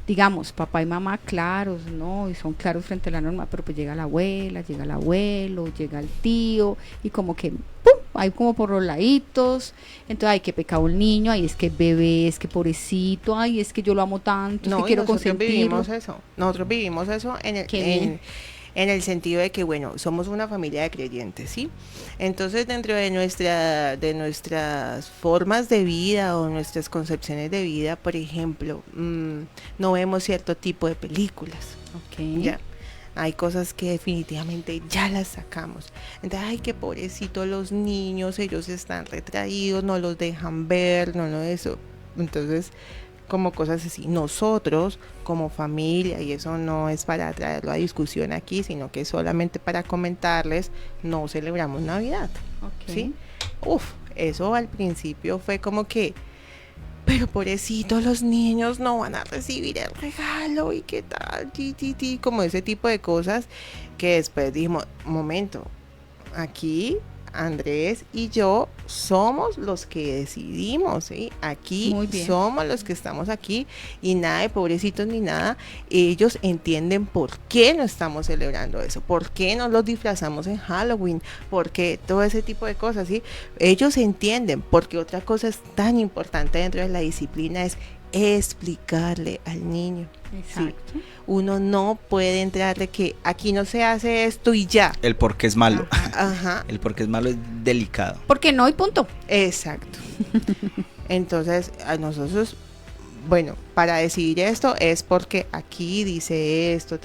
Digamos, papá y mamá claros, ¿no? Y son claros frente a la norma, pero pues llega la abuela, llega el abuelo, llega el tío, y como que, ¡pum!, hay como por los laditos, entonces, ay, qué pecado el niño, ay, es que bebé, es que pobrecito, ay, es que yo lo amo tanto, es no, que y quiero nosotros consentirlo. nosotros vivimos eso Qué bien. en el sentido de que, bueno, somos una familia de creyentes, ¿sí? Entonces, dentro de nuestras formas de vida o nuestras concepciones de vida, por ejemplo, no vemos cierto tipo de películas, Ok. ya. Hay cosas que definitivamente ya las sacamos. Entonces, ay, qué pobrecito los niños, ellos están retraídos, no los dejan ver, no eso. Entonces, como cosas así. Nosotros, como familia, y eso no es para traerlo a discusión aquí, sino que es solamente para comentarles, no celebramos Navidad, Ok. ¿sí? Uf, eso al principio fue como que, pero pobrecito, los niños no van a recibir el regalo, y qué tal, como ese tipo de cosas, que después dijimos, momento, aquí Andrés y yo somos los que decidimos, ¿sí? Aquí Muy bien. somos los que estamos aquí, y nada de pobrecitos ni nada. Ellos entienden por qué no estamos celebrando eso, por qué no los disfrazamos en Halloween, por qué todo ese tipo de cosas, ¿sí? Ellos entienden, porque otra cosa es tan importante dentro de la disciplina es explicarle al niño. Exacto. Uno no puede entrar de que aquí no se hace esto y ya. El por qué es malo. Ajá, El por qué es malo es delicado. Porque no, y punto. exacto. Entonces, a nosotros, bueno, para decidir esto es porque aquí dice esto,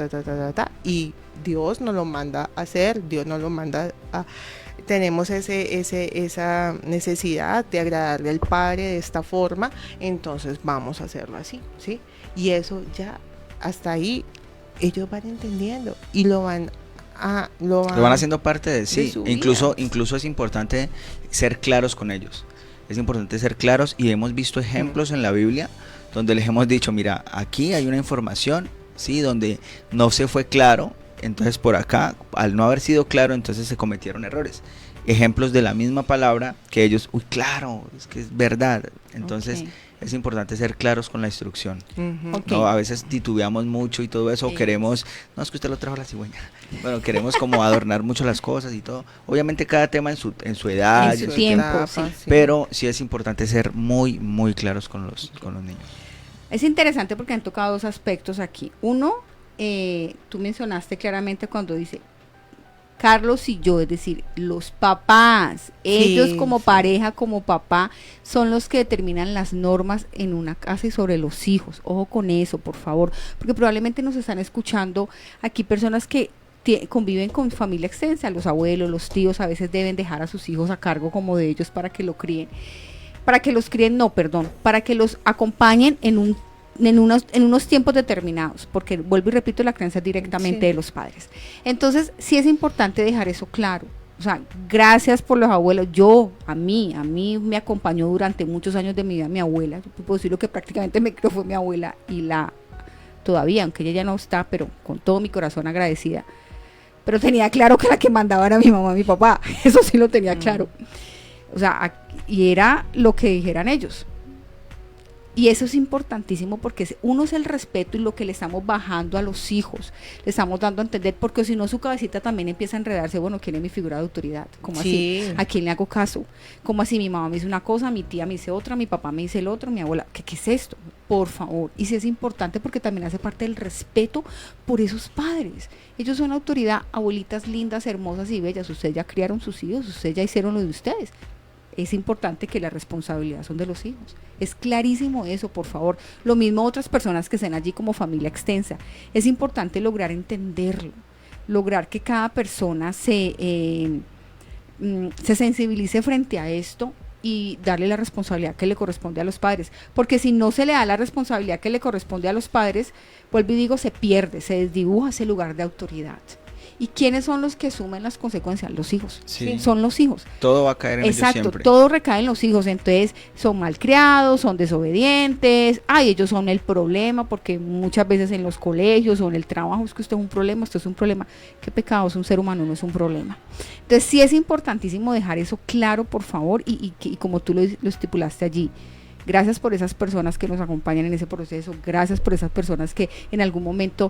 y Dios nos lo manda a hacer, Dios nos lo manda a... Tenemos esa necesidad de agradarle al Padre de esta forma, entonces vamos a hacerlo así, ¿sí? Y eso ya, hasta ahí, ellos van entendiendo y lo van haciendo parte de sí. su Incluso vida. es importante ser claros con ellos. Es importante ser claros, y hemos visto ejemplos en la Biblia donde les hemos dicho, mira, aquí hay una información, sí, donde no se fue claro, entonces por acá, al no haber sido claro, entonces se cometieron errores. Ejemplos de la misma palabra que ellos, uy, claro, es que es verdad. Entonces Ok. es importante ser claros con la instrucción. Ujú. Ok. No, a veces titubeamos mucho y todo eso, o Sí. queremos, no, es que usted lo trajo a la cigüeña. Bueno, queremos como adornar mucho las cosas y todo. Obviamente cada tema en su edad, En y su en tiempo, etapa, sí. pero sí es importante ser muy, muy claros con los niños. Es interesante porque han tocado dos aspectos aquí. Uno, tú mencionaste claramente cuando dice Carlos y yo, es decir, los papás, ellos como sí. pareja, como papá, son los que determinan las normas en una casa y sobre los hijos. Ojo con eso, por favor, porque probablemente nos están escuchando aquí personas que conviven con familia extensa, los abuelos, los tíos, a veces deben dejar a sus hijos a cargo como de ellos para que lo críen. Para que los críen, no, perdón, para que los acompañen en unos tiempos determinados, porque vuelvo y repito, la crianza es directamente Sí. de los padres. Entonces, sí es importante dejar eso claro. O sea, gracias por los abuelos. A mí me acompañó durante muchos años de mi vida mi abuela. Yo puedo decir lo que prácticamente me crió fue mi abuela, y todavía, aunque ella ya no está, pero con todo mi corazón agradecida. Pero tenía claro que la que mandaba era mi mamá y mi papá. Eso sí lo tenía claro. O sea, y era lo que dijeran ellos. Y eso es importantísimo porque uno es el respeto y lo que le estamos bajando a los hijos, le estamos dando a entender, porque si no su cabecita también empieza a enredarse, bueno, ¿quién es mi figura de autoridad? ¿Cómo Sí. así? ¿A quién le hago caso? ¿Cómo así? Mi mamá me dice una cosa, mi tía me dice otra, mi papá me dice el otro, mi abuela, ¿qué es esto? Por favor. Y sí es importante porque también hace parte del respeto por esos padres. Ellos son autoridad, abuelitas lindas, hermosas y bellas. Ustedes ya criaron sus hijos, ustedes ya hicieron lo de ustedes. Es importante que la responsabilidad son de los hijos. Es clarísimo eso, por favor. Lo mismo otras personas que estén allí como familia extensa. Es importante lograr entenderlo, lograr que cada persona se sensibilice frente a esto y darle la responsabilidad que le corresponde a los padres. Porque si no se le da la responsabilidad que le corresponde a los padres, vuelvo y digo, se pierde, se desdibuja ese lugar de autoridad. ¿Y quiénes son los que asumen las consecuencias? Los hijos. Sí. Son los hijos. Todo va a caer en ellos Exacto, siempre. todo recae en los hijos. Entonces son malcriados, son desobedientes. Ay, ellos son el problema, porque muchas veces en los colegios o en el trabajo es que usted es un problema, esto es un problema. ¿Qué pecado? Es un ser humano, no es un problema. Entonces sí es importantísimo dejar eso claro, por favor, y como tú lo estipulaste allí. Gracias por esas personas que nos acompañan en ese proceso, gracias por esas personas que en algún momento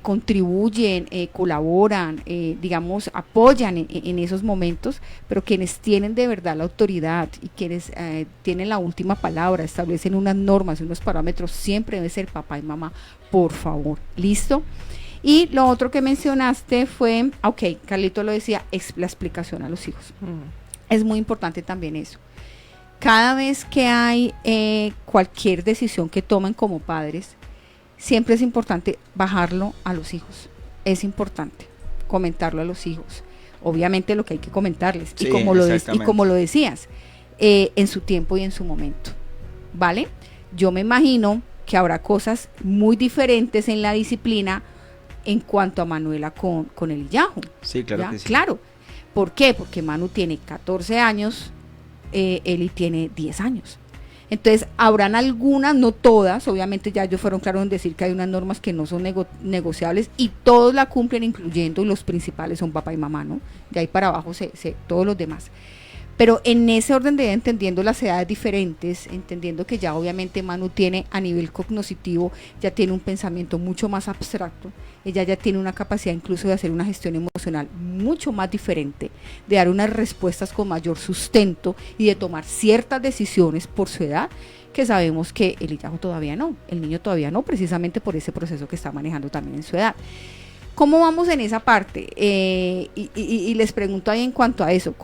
contribuyen, colaboran, digamos, apoyan en esos momentos, pero quienes tienen de verdad la autoridad y quienes tienen la última palabra, establecen unas normas y unos parámetros, siempre debe ser papá y mamá, por favor. ¿Listo? Y lo otro que mencionaste fue, ok, Carlito lo decía, la explicación a los hijos. Es muy importante también eso. Cada vez que hay cualquier decisión que tomen como padres, siempre es importante bajarlo a los hijos. Es importante comentarlo a los hijos. Obviamente lo que hay que comentarles. Sí, y como lo decías, en su tiempo y en su momento. ¿Vale? Yo me imagino que habrá cosas muy diferentes en la disciplina en cuanto a Manuela con el Yahoo. Sí, claro ¿ya? que sí. Claro. ¿Por qué? Porque Manu tiene 14 años, Eli tiene 10 años. Entonces, habrán algunas, no todas, obviamente ya ellos fueron claros en decir que hay unas normas que no son negociables y todos la cumplen, incluyendo los principales son papá y mamá, ¿no? De ahí para abajo todos los demás. Pero en ese orden de entendiendo las edades diferentes, entendiendo que ya obviamente Manu tiene a nivel cognitivo, ya tiene un pensamiento mucho más abstracto, ella ya tiene una capacidad incluso de hacer una gestión emocional mucho más diferente, de dar unas respuestas con mayor sustento y de tomar ciertas decisiones por su edad, que sabemos que el hijo todavía no, el niño todavía no, precisamente por ese proceso que está manejando también en su edad. ¿Cómo vamos en esa parte? Y les pregunto ahí en cuanto a eso,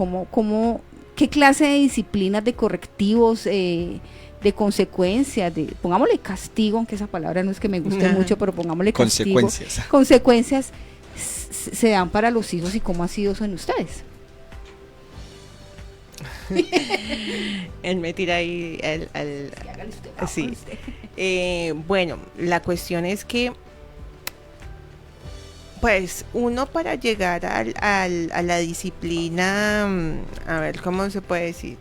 ¿qué clase de disciplinas, de correctivos, de consecuencias, pongámosle castigo, aunque esa palabra no es que me guste mucho, pero pongámosle castigo, consecuencias se dan para los hijos y cómo ha sido eso en ustedes? Él me tira ahí sí. Bueno, la cuestión es que pues uno para llegar a la disciplina, a ver, ¿cómo se puede decir?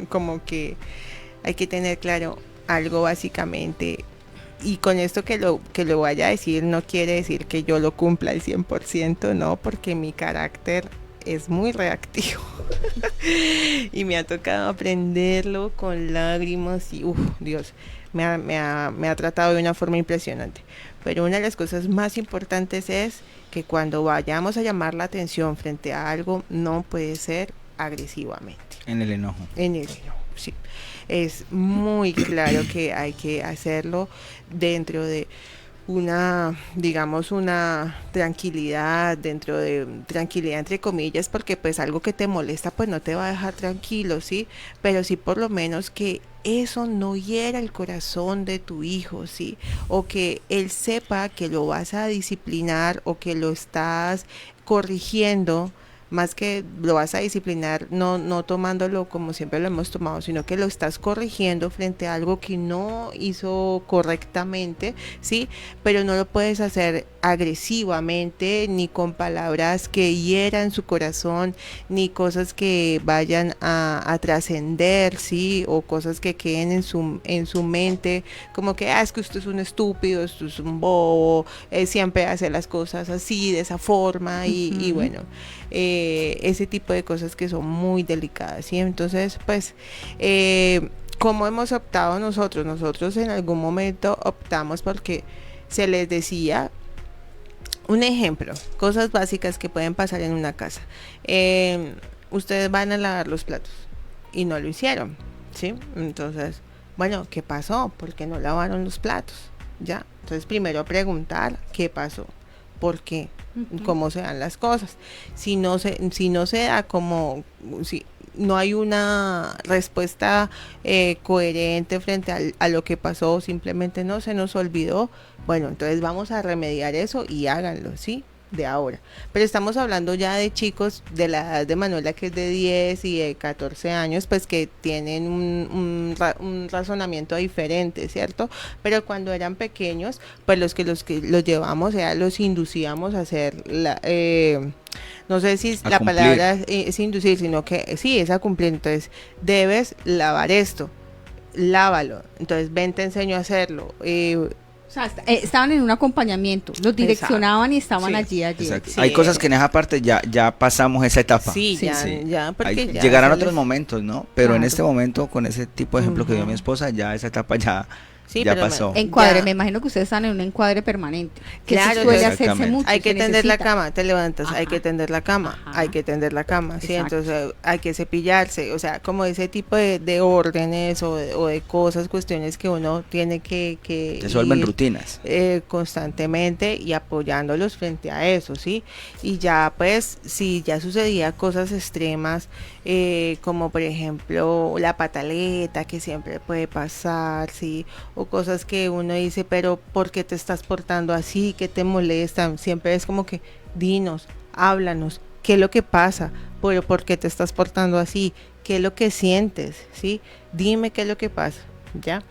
Como que hay que tener claro algo básicamente, y con esto que lo vaya a decir no quiere decir que yo lo cumpla al 100%, no, porque mi carácter es muy reactivo y me ha tocado aprenderlo con lágrimas y Dios, me ha tratado de una forma impresionante. Pero una de las cosas más importantes es que cuando vayamos a llamar la atención frente a algo, no puede ser agresivamente. En el enojo. En el enojo, sí. Es muy claro que hay que hacerlo dentro de digamos, una tranquilidad, dentro de tranquilidad entre comillas, porque pues algo que te molesta pues no te va a dejar tranquilo, ¿sí? Pero sí por lo menos que eso no hiera el corazón de tu hijo, ¿sí? O que él sepa que lo vas a disciplinar o que lo estás corrigiendo, más que lo vas a disciplinar, no tomándolo como siempre lo hemos tomado, sino que lo estás corrigiendo frente a algo que no hizo correctamente, ¿sí? Pero no lo puedes hacer agresivamente, ni con palabras que hieran su corazón, ni cosas que vayan a trascender, ¿sí? O cosas que queden en su mente, como que, es que usted es un estúpido, usted es un bobo, siempre hace las cosas así, de esa forma, y bueno, ese tipo de cosas que son muy delicadas, ¿sí? Entonces, pues, ¿cómo hemos optado nosotros? Nosotros en algún momento optamos porque se les decía, un ejemplo, cosas básicas que pueden pasar en una casa. Ustedes van a lavar los platos y no lo hicieron, ¿sí? Entonces, bueno, ¿qué pasó? ¿Por qué no lavaron los platos? ¿Ya? Entonces, primero preguntar qué pasó, por qué, cómo se dan las cosas. Si no se da como, si no hay una respuesta coherente frente a lo que pasó, simplemente no se nos olvidó, bueno, entonces vamos a remediar eso y háganlo, ¿sí? De ahora. Pero estamos hablando ya de chicos de la edad de Manuela, que es de 10 y de 14 años, pues que tienen un razonamiento diferente, ¿cierto? Pero cuando eran pequeños, pues los que los llevamos, los inducíamos a hacer no sé si la cumplir. palabra es inducir, sino que sí, es a cumplir. Entonces, debes lavar esto, lávalo. Entonces, ven, te enseño a hacerlo. O sea, estaban en un acompañamiento, los direccionaban y estaban allí. Exacto. Sí. Hay cosas que en esa parte ya pasamos esa etapa. Sí, ya, porque ya llegarán se otros les- momentos, ¿no? Pero en Claro. este momento, con ese tipo de ejemplo que dio mi esposa, ya esa etapa ya Sí, ya pero pasó. Encuadre, Ya. me imagino que ustedes están en un encuadre permanente. Que Claro, eso suele hacerse exactamente. mucho. Hay que se tender la necesita. cama, te levantas, hay Ajá. que tender la cama, Ajá. hay que tender la cama, ¿sí? Exacto. Entonces hay que cepillarse, o sea, como ese tipo de órdenes o de cosas, cuestiones que uno tiene que Se vuelven ir, rutinas. constantemente y apoyándolos frente a eso, ¿sí? Y ya pues, si ya sucedía cosas extremas, como por ejemplo la pataleta que siempre puede pasar, ¿sí? O cosas que uno dice, pero ¿por qué te estás portando así? ¿Qué te molestan? Siempre es como que, dinos, háblanos, ¿qué es lo que pasa? Pero ¿por qué te estás portando así? ¿Qué es lo que sientes? ¿Sí? Dime qué es lo que pasa, ¿ya?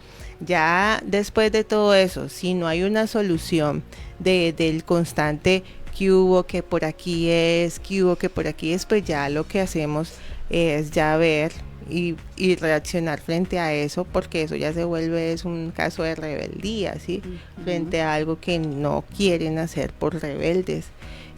Ya después de todo eso, si no hay una solución del constante que hubo, que por aquí es, que hubo, que por aquí es, pues ya lo que hacemos es ya ver y reaccionar frente a eso, porque eso ya se vuelve es un caso de rebeldía, ¿sí? Frente a algo que no quieren hacer por rebeldes,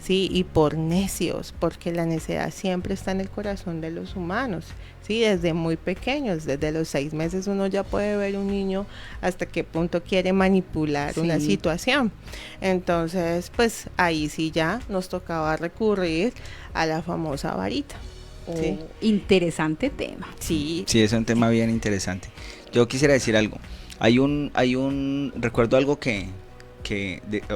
¿sí? Y por necios, porque la necedad siempre está en el corazón de los humanos, ¿sí? Desde muy pequeños, desde los 6 meses uno ya puede ver un niño hasta qué punto quiere manipular una Sí. situación. Entonces, pues ahí sí ya nos tocaba recurrir a la famosa varita. Sí. Interesante tema. Sí, Sí, es un tema bien interesante. Yo quisiera decir algo. Recuerdo algo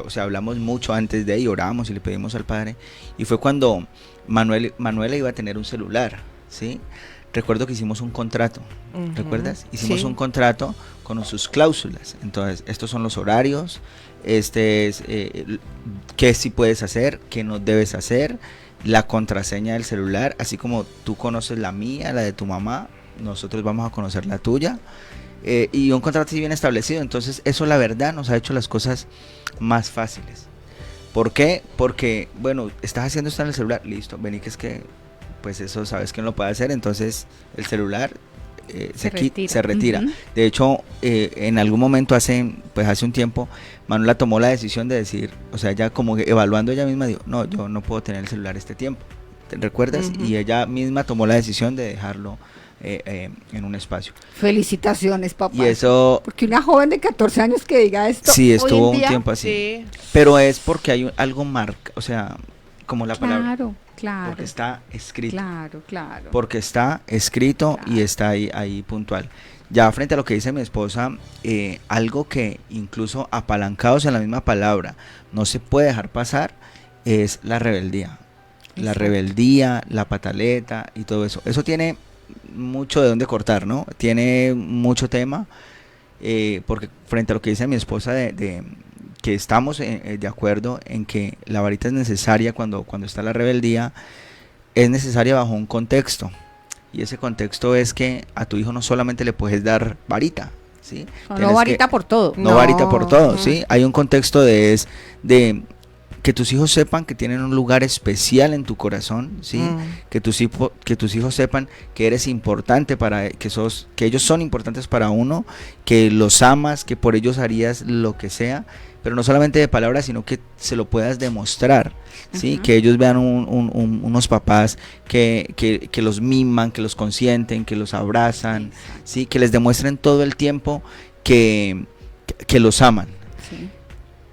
o sea, hablamos mucho antes de y oramos y le pedimos al Padre. Y fue cuando Manuela iba a tener un celular, ¿sí? Recuerdo que hicimos un contrato, Ujú. ¿recuerdas? Hicimos Sí. un contrato con sus cláusulas. Entonces, estos son los horarios, qué sí puedes hacer, qué no debes hacer, la contraseña del celular, así como tú conoces la mía, la de tu mamá, nosotros vamos a conocer la tuya, y un contrato así bien establecido. Entonces eso la verdad nos ha hecho las cosas más fáciles. ¿Por qué? Porque, bueno, estás haciendo esto en el celular, listo, vení, que es que pues eso sabes que no lo puede hacer, entonces el celular se retira. Ujú. De hecho, en algún momento hace un tiempo, Manuela tomó la decisión de decir, o sea, ella como que evaluando ella misma, dijo, no, yo no puedo tener el celular este tiempo, ¿te recuerdas? Ujú. Y ella misma tomó la decisión de dejarlo en un espacio. Felicitaciones, papá. Y eso, Porque una joven de 14 años que diga esto. sí, hoy estuvo en un día, tiempo así. Sí. Pero es porque hay algo marca, o sea, como la palabra, Claro, porque está escrito. claro. Porque está escrito y Claro. está ahí puntual. Ya frente a lo que dice mi esposa, algo que incluso apalancados en la misma palabra no se puede dejar pasar es la rebeldía. La Exacto. rebeldía, la pataleta y todo eso. Eso tiene mucho de dónde cortar, ¿no? Tiene mucho tema, porque frente a lo que dice mi esposa de que estamos de acuerdo en que la varita es necesaria cuando está la rebeldía, es necesaria bajo un contexto. Y ese contexto es que a tu hijo no solamente le puedes dar varita, ¿sí? No Tienes varita por todo. no No, varita por todo, ujú. ¿sí? Hay un contexto de que tus hijos sepan que tienen un lugar especial en tu corazón, ¿sí? Que tus hijos sepan que eres importante que ellos son importantes para uno, que los amas, que por ellos harías lo que sea, pero no solamente de palabras, sino que se lo puedas demostrar, ¿sí? Que ellos vean unos papás que los miman, que los consienten, que los abrazan, ¿sí? Que les demuestren todo el tiempo que los aman. Sí.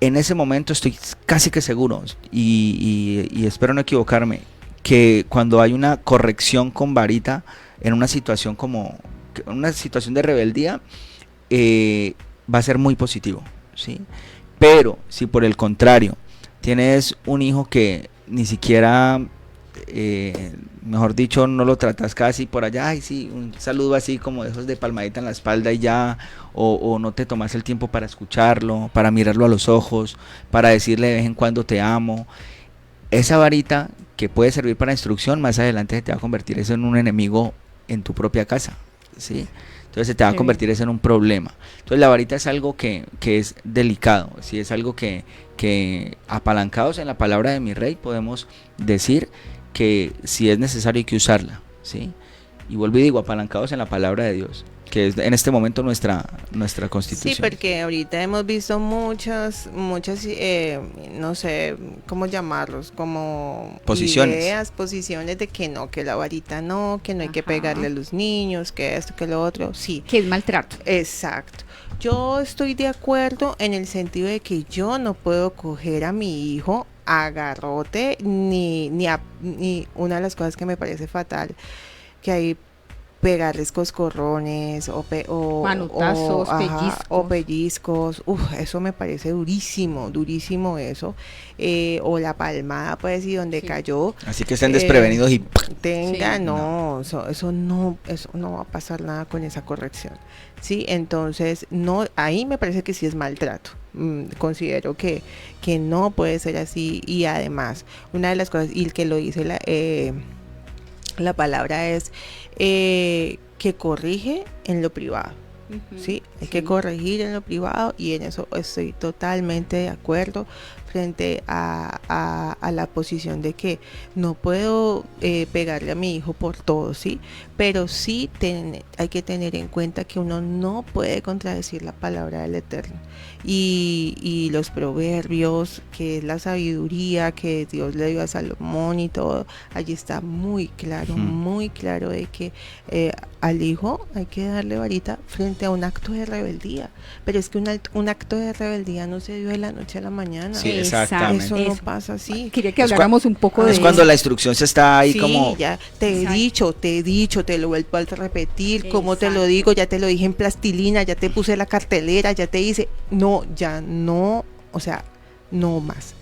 En ese momento estoy casi que seguro, y espero no equivocarme, que cuando hay una corrección con varita en una situación de rebeldía, va a ser muy positivo, ¿sí? Pero si por el contrario tienes un hijo que ni siquiera, mejor dicho, no lo tratas casi por allá, ay sí, un saludo así como de esos de palmadita en la espalda y ya, o no te tomas el tiempo para escucharlo, para mirarlo a los ojos, para decirle de vez en cuando te amo, esa varita que puede servir para instrucción, más adelante se te va a convertir eso en un enemigo en tu propia casa, ¿sí? Entonces se te va a convertir eso en un problema. Entonces la varita es algo que es delicado, ¿sí? Es algo que apalancados en la palabra de mi rey podemos decir que si es necesario hay que usarla, ¿sí? Y vuelvo y digo, apalancados en la palabra de Dios, que es en este momento nuestra constitución. Sí, porque ahorita hemos visto muchas, no sé cómo llamarlos, como posiciones de que no, que la varita no, que no hay que pegarle a los niños, que esto, que lo otro, sí. Que es maltrato. Exacto. Yo estoy de acuerdo en el sentido de que yo no puedo coger a mi hijo a garrote, ni una de las cosas que me parece fatal, que hay pegarles coscorrones o manotazos, o pellizcos. Eso me parece durísimo eso, o la palmada pues y donde cayó, así que estén desprevenidos y tenga, eso no va a pasar nada con esa corrección, sí. Entonces no, ahí me parece que sí es maltrato. Considero que no puede ser así. Y además una de las cosas, y el que lo dice la palabra es que corrige en lo privado. ¿Sí? Hay que corregir en lo privado, y en eso estoy totalmente de acuerdo frente a la posición de que no puedo pegarle a mi hijo por todo, ¿sí? Pero sí hay que tener en cuenta que uno no puede contradecir la palabra del Eterno y los proverbios, que es la sabiduría que Dios le dio a Salomón y todo. Allí está muy claro de que al hijo hay que darle varita frente a un acto de rebeldía, pero es que un acto de rebeldía no se dio de la noche a la mañana. Sí, exactamente. Eso no pasa así. Quería que habláramos un poco de es cuando la instrucción se está ahí, sí, como ya te he dicho, te lo vuelvo a repetir, como te lo digo, ya te lo dije en plastilina, ya te puse la cartelera, ya te hice, o sea, no más.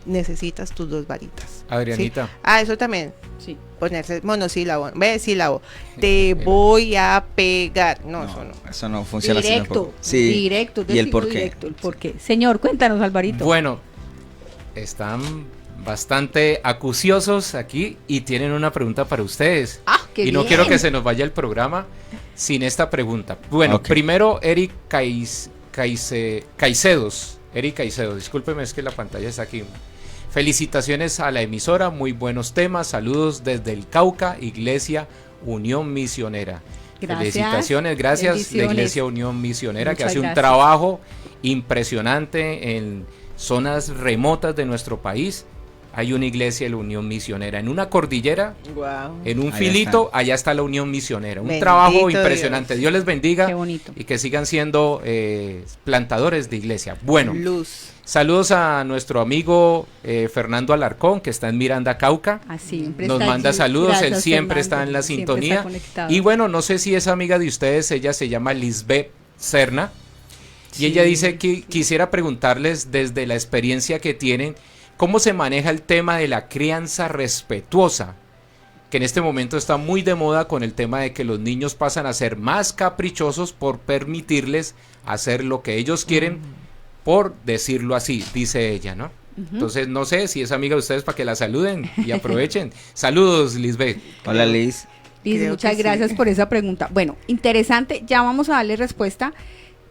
Necesitas tus 2 varitas. Adrianita. ¿Sí? Eso también. Sí. Ponerse monosílabo, sílabo. Te voy a pegar. Eso no funciona directo, así. Sí. Directo. ¿Y el por qué? Directo, el por qué. Señor, cuéntanos, Alvarito. Bueno, están bastante acuciosos aquí y tienen una pregunta para ustedes. Qué no bien. quiero que se nos vaya el programa sin esta pregunta. Bueno, primero Eric Caicedos, discúlpeme, es que la pantalla está aquí. Felicitaciones a la emisora, muy buenos temas, saludos desde el Cauca, Iglesia Unión Misionera. Gracias. Felicitaciones, gracias. Bendiciones. La Iglesia Unión Misionera, Muchas que hace un gracias. trabajo impresionante en zonas remotas de nuestro país. Hay una iglesia de la Unión Misionera en una cordillera, en un filito, allá está la Unión Misionera. Un trabajo impresionante. Dios les bendiga. Qué bonito. Y que sigan siendo plantadores de iglesia. Bueno, Luz. saludos a nuestro amigo Fernando Alarcón, que está en Miranda, Cauca. Siempre Nos está manda allí. saludos, Gracias, él siempre Fernando. está en la Siempre sintonía. está conectado. Y bueno, no sé si es amiga de ustedes, ella se llama Lisbeth Serna. Y ella dice que quisiera preguntarles desde la experiencia que tienen, ¿cómo se maneja el tema de la crianza respetuosa? Que en este momento está muy de moda con el tema de que los niños pasan a ser más caprichosos por permitirles hacer lo que ellos quieren, por decirlo así, dice ella, ¿no? Entonces no sé si es amiga de ustedes para que la saluden y aprovechen. Saludos, Lisbeth. Hola, Liz. Liz, Creo muchas que gracias sí. por esa pregunta. Bueno, interesante, ya vamos a darle respuesta.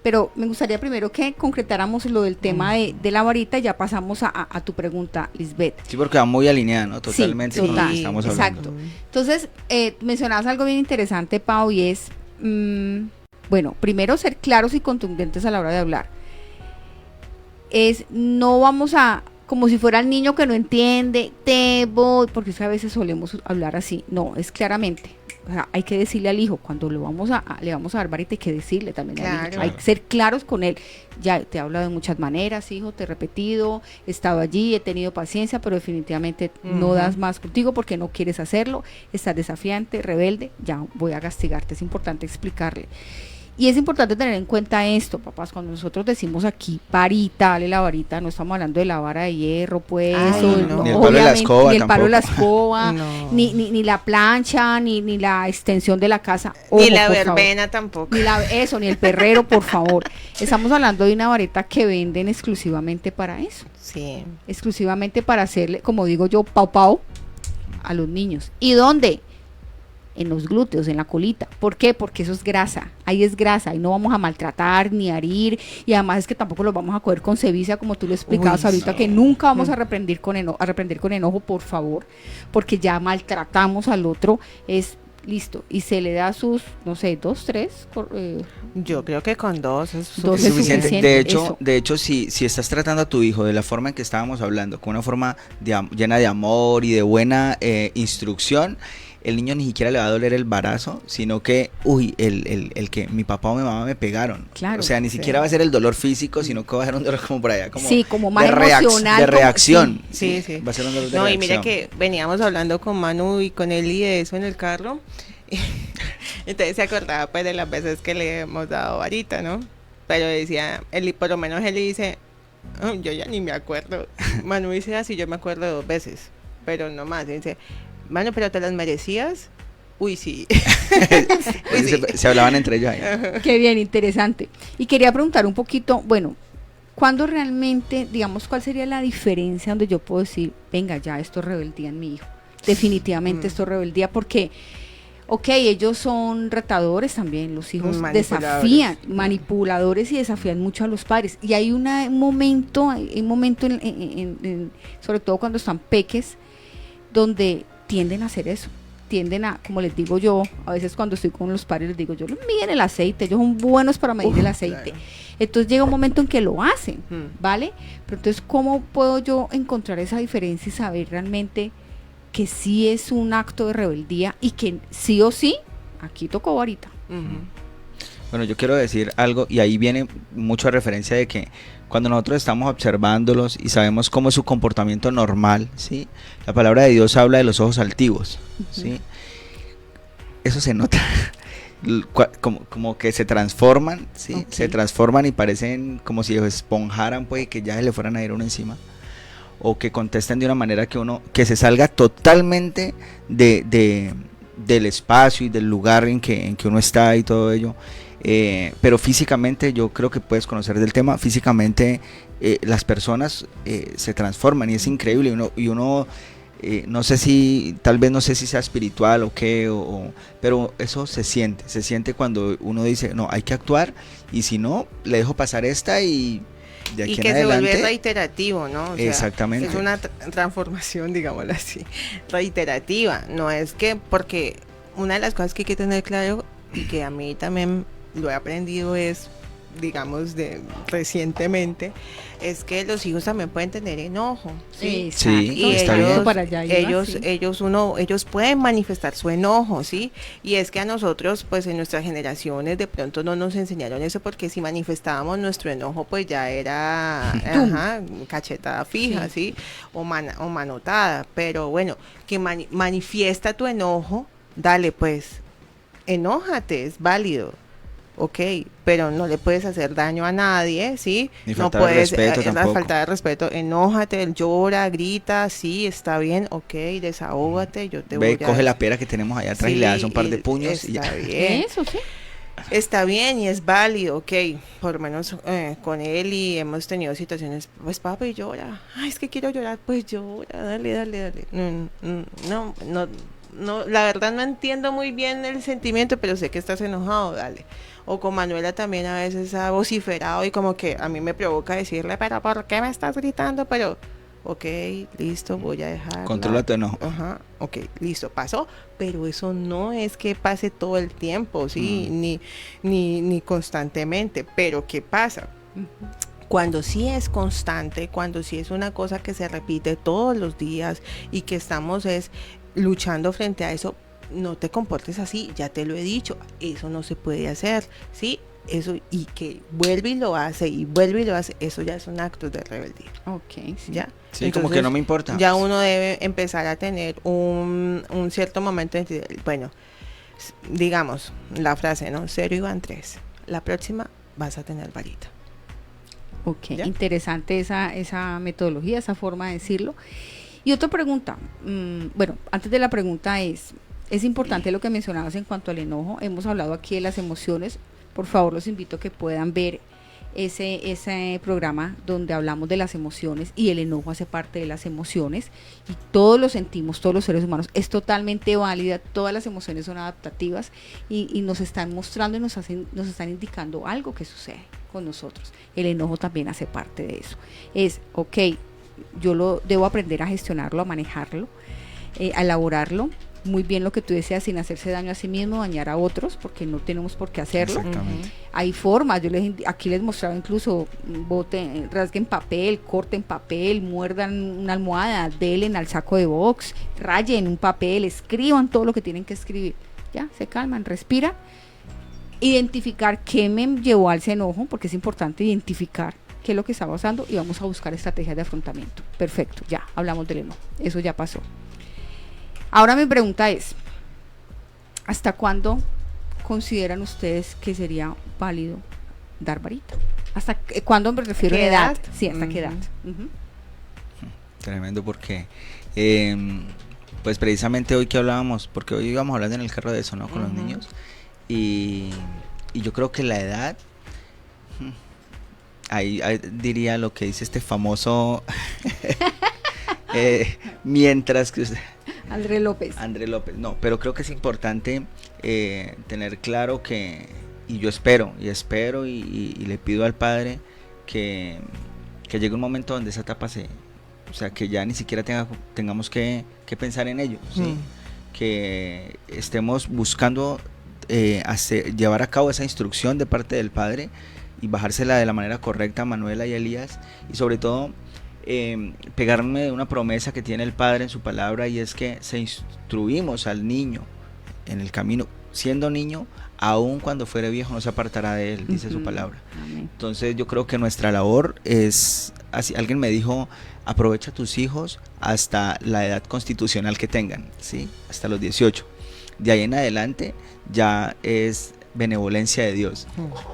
pero me gustaría primero que concretáramos lo del tema de la varita, y ya pasamos a tu pregunta, Lisbeth. Sí, porque va muy alineada, ¿no? Totalmente Sí, con lo total, que estamos exacto. hablando. Entonces, mencionabas algo bien interesante, Pau, y es, bueno, primero ser claros y contundentes a la hora de hablar. No vamos a, como si fuera el niño que no entiende, te voy, porque es que a veces solemos hablar así. No, es claramente. O sea, hay que decirle al hijo, cuando le vamos a dar varita, hay que decirle también al hijo. Hay que ser claros con él. Ya te he hablado de muchas maneras, hijo, te he repetido, he estado allí, he tenido paciencia, pero definitivamente no das más contigo porque no quieres hacerlo, estás desafiante, rebelde, ya voy a castigarte. Es importante explicarle. Y es importante tener en cuenta esto, papás, cuando nosotros decimos aquí varita, dale la varita, no estamos hablando de la vara de hierro, pues, ni el palo de la escoba, ni el palo de la tampoco. escoba, No. ni la plancha, ni la extensión de la casa. Ni Ojo, la por favor. verbena tampoco. Ni el perrero, por favor. Estamos hablando de una varita que venden exclusivamente para eso, Sí. exclusivamente para hacerle, como digo yo, pau pau a los niños. ¿Y dónde? En los glúteos, en la colita. ¿Por qué? Porque eso es grasa, ahí es grasa, y no vamos a maltratar ni a herir, y además es que tampoco los vamos a coger con sevicia, como tú lo explicabas Uy, ahorita, no. que nunca vamos a reprender con enojo, por favor, porque ya maltratamos al otro, es listo, y se le da sus, no sé, 2, 3, Yo creo que con 2 es Dos Es es suficiente. suficiente. suficiente, De hecho, si estás tratando a tu hijo de la forma en que estábamos hablando, con una forma llena de amor y de buena instrucción, el niño ni siquiera le va a doler el barazo, sino que, el que mi papá o mi mamá me pegaron. Claro, o sea, ni sí. siquiera va a ser el dolor físico, sino que va a ser un dolor como por allá, como, sí, como más de emocional, de como- reacción. Sí, sí. Va a ser un dolor de No, y reacción. mire que veníamos hablando con Manu y con Eli de eso en el carro. Entonces se acordaba pues de las veces que le hemos dado varita, ¿no? Pero decía, Eli, por lo menos Eli dice, "Oh, yo ya ni me acuerdo". Manu dice, así yo me acuerdo 2 veces, pero no más. Dice, Manu, ¿pero te las merecías? Uy, sí. Uy, sí. Se hablaban entre ellos ahí. Qué bien, interesante. Y quería preguntar un poquito, bueno, ¿cuándo realmente, digamos, cuál sería la diferencia donde yo puedo decir, venga, ya esto es rebeldía en mi hijo? Definitivamente esto es rebeldía porque, ok, ellos son retadores también, los hijos Manipuladores. desafían, manipuladores y desafían mucho a los padres. Y hay un momento, sobre todo cuando están peques, donde tienden a hacer eso. Tienden a, como les digo yo, a veces cuando estoy con los padres les digo, yo, miden el aceite, ellos son buenos para medir el aceite. Claro. Entonces llega un momento en que lo hacen, Mm. ¿vale? Pero entonces, ¿cómo puedo yo encontrar esa diferencia y saber realmente que sí es un acto de rebeldía y que sí o sí, aquí tocó varita? Ujú. Bueno, yo quiero decir algo, y ahí viene mucho a referencia de que cuando nosotros estamos observándolos y sabemos cómo es su comportamiento normal, ¿sí? La palabra de Dios habla de los ojos altivos, ¿sí? Eso se nota. Como que se transforman, ¿sí? Ok. Se transforman y parecen como si esponjaran, pues, y que ya se le fueran a ir uno encima. O que contesten de una manera que se salga totalmente del espacio y del lugar en que uno está y todo ello. Pero físicamente yo creo que puedes conocer del tema. Físicamente las personas se transforman y es increíble. Y uno no sé si sea espiritual o qué, pero eso se siente cuando uno dice, no, hay que actuar, y si no, le dejo pasar esta y de aquí Y en que se adelante. vuelve reiterativo, ¿no? O sea, Exactamente. es una transformación, digámoslo así, reiterativa. No es que, porque una de las cosas que hay que tener claro, y que a mí también lo he aprendido es, digamos, recientemente, es que los hijos también pueden tener enojo, ¿sí? Exacto. Sí, está ellos, bien. Para allá iba, sí. ellos pueden manifestar su enojo, ¿sí? Y es que a nosotros, pues en nuestras generaciones de pronto no nos enseñaron eso, porque si manifestábamos nuestro enojo, pues ya era cachetada fija, ¿sí? O manotada. Pero bueno, que manifiesta tu enojo, dale pues, enójate, es válido. Ok, pero no le puedes hacer daño a nadie, ¿sí? Ni No faltar de puedes, respeto es la tampoco. falta de respeto, enójate, llora, grita, sí, está bien, ok, desahógate, yo te voy Ve, a... coge la pera que tenemos allá atrás y le das un par de y puños y ya. está bien, Eso sí. está bien y es válido, ok, por lo menos con él y hemos tenido situaciones, pues papi llora, ay, es que quiero llorar, pues llora, dale. No, no, la verdad no entiendo muy bien el sentimiento, pero sé que estás enojado, dale. O con Manuela también a veces ha vociferado y como que a mí me provoca decirle, pero ¿por qué me estás gritando? Pero, ok, listo, voy a dejar. Controla tu enojo. Ajá, ok, listo, pasó. Pero eso no es que pase todo el tiempo, ¿sí? Ni constantemente. Pero ¿qué pasa? Cuando sí es constante, cuando sí es una cosa que se repite todos los días y que estamos luchando frente a eso, no te comportes así, ya te lo he dicho, eso no se puede hacer, ¿sí? Eso, y que vuelve y lo hace, y vuelve y lo hace, eso ya es un acto de rebeldía. Ok, sí. ¿Ya? Sí, como que no me importa. Ya uno debe empezar a tener un cierto momento de, bueno, digamos, la frase, ¿no? 0 y van 3. La próxima vas a tener varita. Ok, ¿Ya? interesante esa metodología, esa forma de decirlo. Y otra pregunta, bueno, antes de la pregunta es importante lo que mencionabas en cuanto al enojo. Hemos hablado aquí de las emociones. Por favor, los invito a que puedan ver ese programa donde hablamos de las emociones, y el enojo hace parte de las emociones y todos lo sentimos, todos los seres humanos. Es totalmente válida, todas las emociones son adaptativas y nos están mostrando y nos están indicando algo que sucede con nosotros. El enojo también hace parte de eso. Es, ok, yo lo debo aprender a gestionarlo, a manejarlo, a elaborarlo. Muy bien lo que tú decías, sin hacerse daño a sí mismo, dañar a otros, porque no tenemos por qué hacerlo. Exactamente. Hay formas, aquí les mostraba incluso, rasguen papel, corten papel, muerdan una almohada, delen al saco de box, rayen un papel, escriban todo lo que tienen que escribir. Ya, se calman, respiran. Identificar qué me llevó a ese enojo, porque es importante identificar qué es lo que está pasando y vamos a buscar estrategias de afrontamiento. Perfecto, ya hablamos del enojo, eso ya pasó. Ahora mi pregunta es, ¿hasta cuándo consideran ustedes que sería válido dar varita? ¿Hasta cuándo me refiero a ¿Qué edad? edad? Sí, ¿hasta qué edad? Tremendo, porque pues precisamente hoy que hablábamos, porque hoy íbamos hablando en el carro de eso, ¿no? Con los niños, y yo creo que la edad, ahí diría lo que dice este famoso mientras que usted... André López. No, pero creo que es importante tener claro que, y yo espero y le pido al Padre que llegue un momento donde esa etapa o sea, que ya ni siquiera tengamos que pensar en ello, ¿sí? Que estemos buscando llevar a cabo esa instrucción de parte del Padre y bajársela de la manera correcta a Manuela y a Elías, y sobre todo pegarme de una promesa que tiene el Padre en su palabra, y es que se instruimos al niño en el camino, siendo niño, aun cuando fuere viejo no se apartará de él, dice su palabra. Amén. Entonces yo creo que nuestra labor es, así, alguien me dijo, aprovecha a tus hijos hasta la edad constitucional que tengan, ¿sí? Hasta los 18. De ahí en adelante ya es benevolencia de Dios.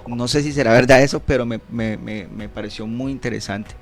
No sé si será verdad eso, pero me pareció muy interesante.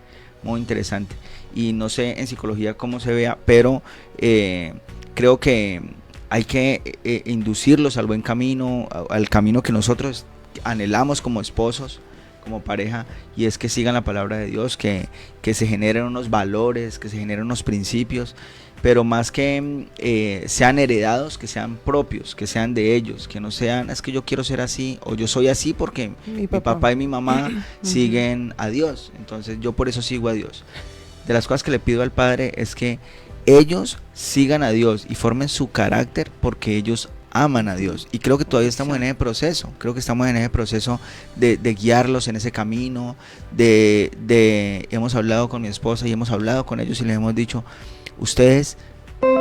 Muy interesante, y no sé en psicología cómo se vea, pero creo que hay que inducirlos al buen camino, al camino que nosotros anhelamos como esposos, como pareja, y es que sigan la palabra de Dios, que se generen unos valores, que se generen unos principios, pero más que sean heredados, que sean propios, que sean de ellos, que no sean, es que yo quiero ser así, o yo soy así porque mi papá y mi mamá siguen a Dios, entonces yo por eso sigo a Dios. De las cosas que le pido al Padre es que ellos sigan a Dios y formen su carácter porque ellos aman a Dios, y creo que todavía estamos en ese proceso, de guiarlos en ese camino, hemos hablado con mi esposa y hemos hablado con ellos y les hemos dicho, ustedes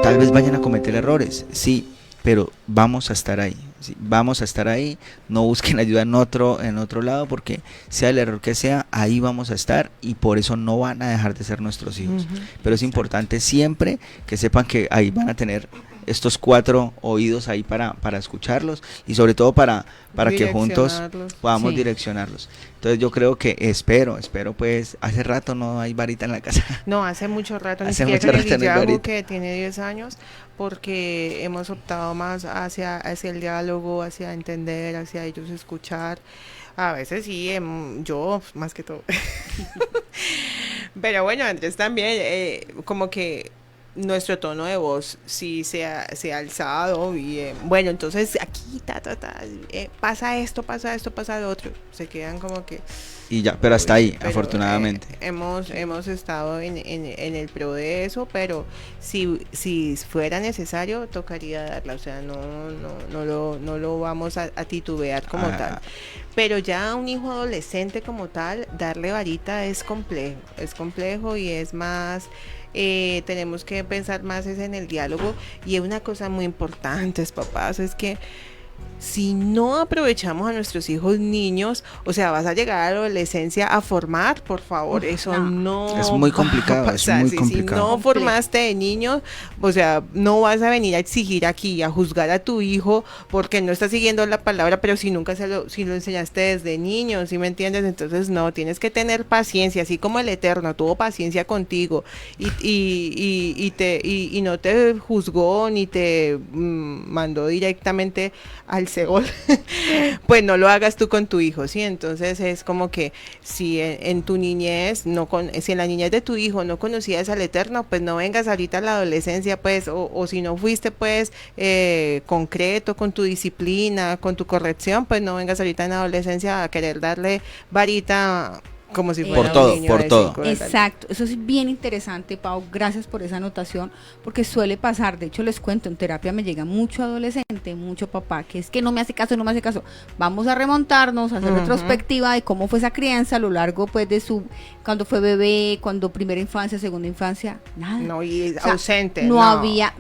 tal vez vayan a cometer errores, sí, pero vamos a estar ahí, ¿sí? Vamos a estar ahí, no busquen ayuda en otro lado, porque sea el error que sea, ahí vamos a estar, y por eso no van a dejar de ser nuestros hijos. Pero es importante siempre que sepan que ahí van a tener estos 4 oídos ahí para escucharlos, y sobre todo para que juntos podamos direccionarlos. Entonces yo creo que espero pues, hace rato no hay varita en la casa. No, hace mucho rato, ni Hace siquiera mucho con rato no hay Guillermo, varita. que tiene 10 años, porque hemos optado más hacia el diálogo, hacia entender, hacia ellos escuchar. A veces sí, yo más que todo. Pero bueno, Andrés también, como que nuestro tono de voz sí se ha alzado y bueno, entonces aquí pasa esto, pasa lo otro, se quedan como que y ya, pero hasta ahí, pero, afortunadamente. Hemos estado en el pro de eso, pero si fuera necesario tocaría darla, o sea, no lo vamos a titubear como tal. Pero ya a un hijo adolescente como tal, darle varita es complejo y es más, tenemos que pensar más es en el diálogo. Y una cosa muy importante, papás, es que si no aprovechamos a nuestros hijos niños, o sea, vas a llegar a la adolescencia a formar, por favor, eso no es muy complicado, es muy complicado. Si no formaste de niños, o sea, no vas a venir a exigir aquí, a juzgar a tu hijo porque no está siguiendo la palabra, pero si nunca si lo enseñaste desde niño, ¿sí me entiendes? Entonces no, tienes que tener paciencia, así como el Eterno tuvo paciencia contigo y no te juzgó ni te mandó directamente al Seol, pues no lo hagas tú con tu hijo, ¿sí? Entonces es como que si en tu niñez, si en la niñez de tu hijo no conocías al Eterno, pues no vengas ahorita a la adolescencia, pues, o si no fuiste, pues, concreto con tu disciplina, con tu corrección, pues no vengas ahorita en la adolescencia a querer darle varita como si fuera por todo. Exacto, eso es bien interesante, Pau, gracias por esa anotación, porque suele pasar, de hecho les cuento, en terapia me llega mucho adolescente, mucho papá, que es que no me hace caso, vamos a remontarnos, a hacer retrospectiva de cómo fue esa crianza a lo largo pues de cuando fue bebé, cuando primera infancia, segunda infancia, nada. No, y ausente. No había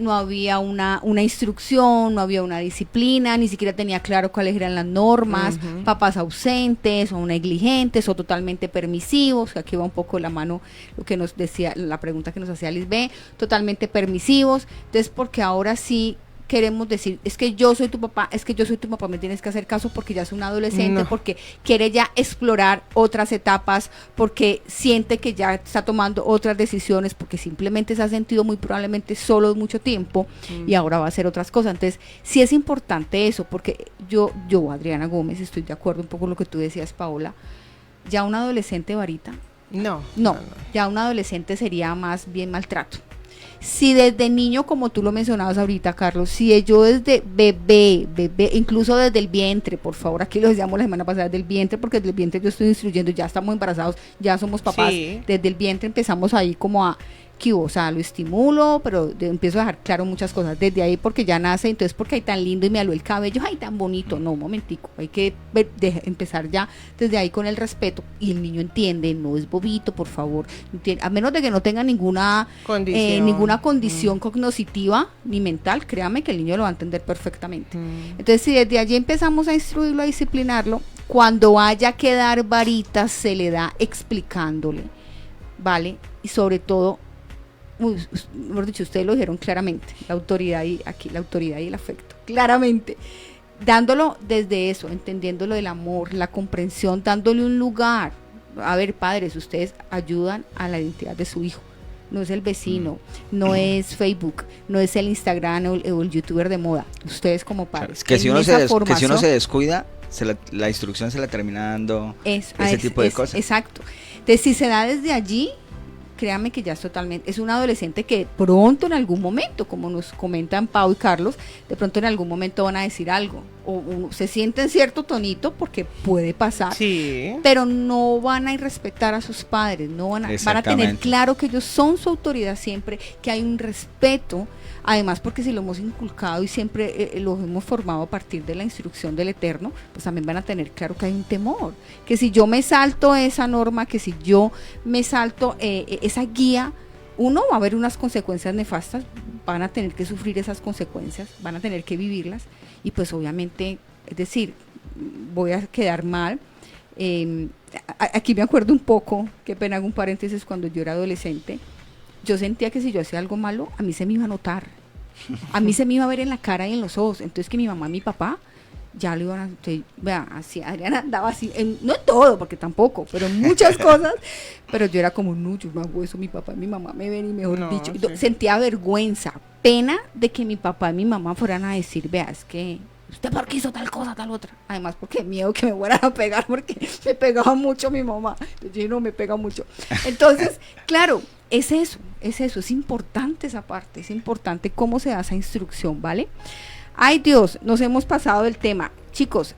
una instrucción, no había una disciplina, ni siquiera tenía claro cuáles eran las normas, papás ausentes o negligentes o totalmente permisivos, que aquí va un poco la mano lo que nos decía, la pregunta que nos hacía Lisbeth, totalmente permisivos. Entonces, porque ahora sí queremos decir, es que yo soy tu papá, me tienes que hacer caso porque ya es un adolescente, porque quiere ya explorar otras etapas, porque siente que ya está tomando otras decisiones, porque simplemente se ha sentido muy probablemente solo mucho tiempo y ahora va a hacer otras cosas. Entonces, sí es importante eso, porque yo, Adriana Gómez, estoy de acuerdo un poco con lo que tú decías, Paola. Ya un adolescente varita, no, ya un adolescente sería más bien maltrato. Si desde niño, como tú lo mencionabas ahorita, Carlos, si yo desde bebé, incluso desde el vientre, por favor, aquí lo decíamos la semana pasada, desde el vientre, porque desde el vientre yo estoy instruyendo, ya estamos embarazados, ya somos papás, desde el vientre empezamos ahí como a o sea, lo estimulo, pero empiezo a dejar claro muchas cosas desde ahí, porque ya nace, entonces porque hay tan lindo y me aló el cabello, ay, tan bonito, no, un momentico, hay que empezar ya desde ahí con el respeto, y el niño entiende, no es bobito, por favor, a menos de que no tenga ninguna condición cognitiva ni mental, créame que el niño lo va a entender perfectamente. Entonces, si desde allí empezamos a instruirlo, a disciplinarlo, cuando haya que dar varitas, se le da explicándole, ¿vale? Y sobre todo, mejor dicho, ustedes lo dijeron claramente, la autoridad y el afecto, claramente, dándolo desde eso, entendiéndolo del amor, la comprensión, dándole un lugar. A ver, padres, ustedes ayudan a la identidad de su hijo, no es el vecino, no es Facebook, no es el Instagram o el youtuber de moda, ustedes como padres. Que si uno se descuida, la instrucción se la termina dando ese tipo de cosas. Exacto. Entonces, si se da desde allí, créame que ya es un adolescente que pronto en algún momento, como nos comentan Pau y Carlos, de pronto en algún momento van a decir algo, o se sienten cierto tonito, porque puede pasar, pero no van a irrespetar a sus padres, van a tener claro que ellos son su autoridad siempre, que hay un respeto, además porque si lo hemos inculcado y siempre lo hemos formado a partir de la instrucción del Eterno, pues también van a tener claro que hay un temor, que si yo me salto esa norma, que si yo me salto esa guía, va a haber unas consecuencias nefastas, van a tener que sufrir esas consecuencias, van a tener que vivirlas, y pues obviamente, es decir, voy a quedar mal. Aquí me acuerdo un poco, qué pena, hago un paréntesis, cuando yo era adolescente, yo sentía que si yo hacía algo malo, a mí se me iba a notar, a mí se me iba a ver en la cara y en los ojos, entonces que mi mamá y mi papá ya lo iban a, vea, así, Adriana andaba así, no en todo, porque tampoco, pero en muchas cosas, pero yo era como, no, yo no hago eso, mi papá y mi mamá me ven, y mejor dicho, sentía vergüenza, pena de que mi papá y mi mamá fueran a decir, vea, es que ¿usted por qué hizo tal cosa, tal otra? Además, porque miedo que me fueran a pegar, porque me pegaba mucho mi mamá. Entonces, yo no me pega mucho. Entonces, claro, es eso, es importante esa parte, es importante cómo se da esa instrucción, ¿vale? Ay Dios, nos hemos pasado del tema. Chicos,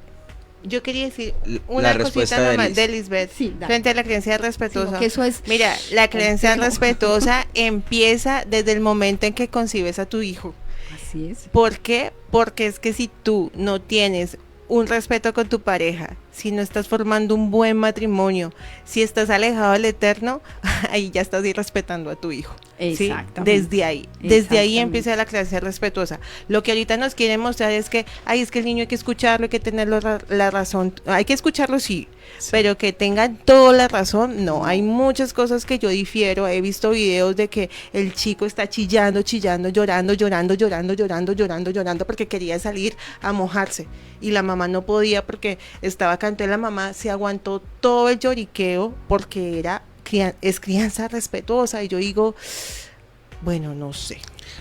yo quería decir La una respuesta cosita de nomás Liz. de Lisbeth Sí, dale. frente a la creencia sí, respetuosa. no, que eso es... Mira, la creencia complejo. respetuosa empieza desde el momento en que concibes a tu hijo. Así es. ¿Por qué? Porque es que si tú no tienes un respeto con tu pareja, si no estás formando un buen matrimonio, si estás alejado del eterno, ahí ya estás irrespetando a tu hijo. ¿sí? Exactamente. Desde ahí Exactamente. empieza la creencia respetuosa. Lo que ahorita nos quieren mostrar es que, es que el niño hay que escucharlo, hay que tener la razón, hay que escucharlo sí, pero que tengan toda la razón, no. Hay muchas cosas que yo difiero. He visto videos de que el chico está chillando, llorando porque quería salir a mojarse y la mamá no podía porque estaba acá. Entonces la mamá se aguantó todo el lloriqueo porque es crianza respetuosa. Y yo digo, bueno, no sé.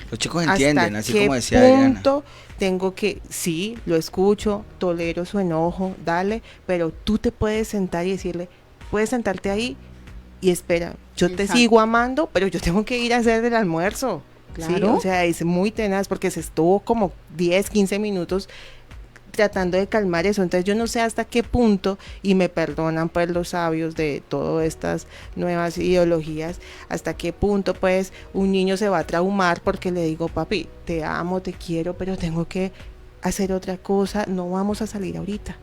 Los chicos entienden, ¿Hasta así qué como decía Adriana. punto tengo que, sí, lo escucho, tolero su enojo, dale, pero tú te puedes sentar y decirle, puedes sentarte ahí y espera, yo te Exacto. sigo amando, pero yo tengo que ir a hacer el almuerzo. ¿sí? Claro. O sea, es muy tenaz porque se estuvo como 10, 15 minutos tratando de calmar eso. Entonces yo no sé hasta qué punto, y me perdonan pues los sabios de todas estas nuevas ideologías, hasta qué punto pues un niño se va a traumar porque le digo, papi, te amo, te quiero, pero tengo que hacer otra cosa, no vamos a salir ahorita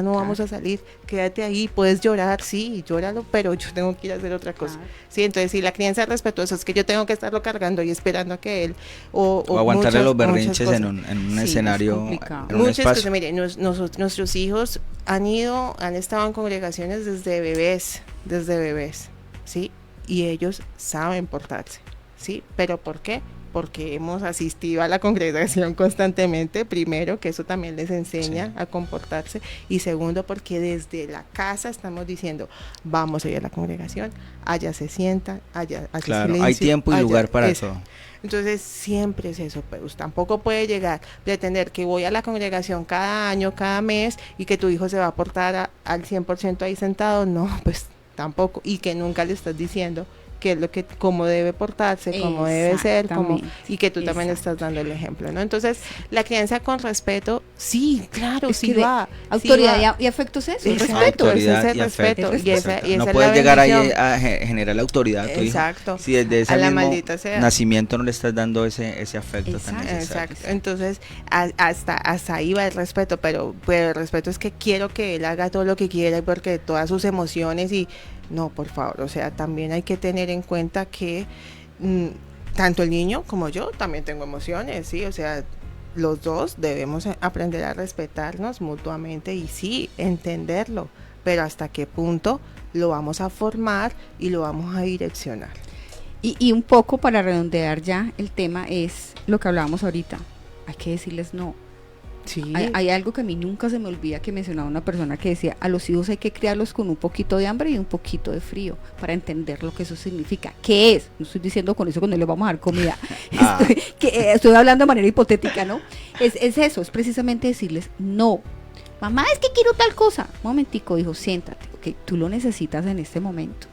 no vamos a salir, quédate ahí, puedes llorar, sí, llóralo, pero yo tengo que ir a hacer otra cosa. Claro. Sí, entonces si la crianza respetuosa es que yo tengo que estarlo cargando y esperando a que él O aguantarle los muchas berrinches cosas. en un Sí, es escenario, complicado. en un Muchas espacio. cosas, mire, nuestros hijos han estado en congregaciones desde bebés, ¿sí? Y ellos saben portarse, ¿sí? ¿Pero por qué? Porque hemos asistido a la congregación constantemente, primero, que eso también les enseña a comportarse, y segundo, porque desde la casa estamos diciendo, vamos a ir a la congregación, allá se sientan, allá hace Claro, silencio, hay tiempo y allá- lugar para eso. todo. Entonces siempre es eso, pero tampoco puede llegar, pretender que voy a la congregación cada año, cada mes, y que tu hijo se va a portar al 100% ahí sentado, no, pues tampoco, y que nunca le estás diciendo qué es lo que, cómo debe portarse, cómo debe ser, y que tú también estás dando el ejemplo, ¿no? Entonces, la crianza con respeto, sí, claro, Es sí que de va. autoridad sí va. y afecto es eso, el Exacto, respeto. Autoridad ese es y el afecto. respeto, y esa Exacto. es No la puedes llegar ahí bendición. a generar autoridad a tu hijo. Exacto. Si desde ese A la mismo maldita sea. nacimiento no le estás dando ese afecto tan Exacto. necesario. Exacto, entonces hasta ahí va el respeto, pero el respeto es que quiero que él haga todo lo que quiera porque todas sus emociones y no, por favor, o sea, también hay que tener en cuenta que tanto el niño como yo también tengo emociones, sí, o sea, los dos debemos aprender a respetarnos mutuamente y sí, entenderlo, pero hasta qué punto lo vamos a formar y lo vamos a direccionar. Y un poco para redondear ya el tema es lo que hablábamos ahorita, hay que decirles no. Sí. Hay algo que a mí nunca se me olvida que mencionaba una persona que decía, a los hijos hay que criarlos con un poquito de hambre y un poquito de frío para entender lo que eso significa. ¿Qué es? No estoy diciendo con eso que no les vamos a dar comida. Estoy hablando de manera hipotética, ¿no? Es eso, es precisamente decirles no. Mamá, es que quiero tal cosa. Un momentico, hijo, siéntate. Ok, tú lo necesitas en este momento.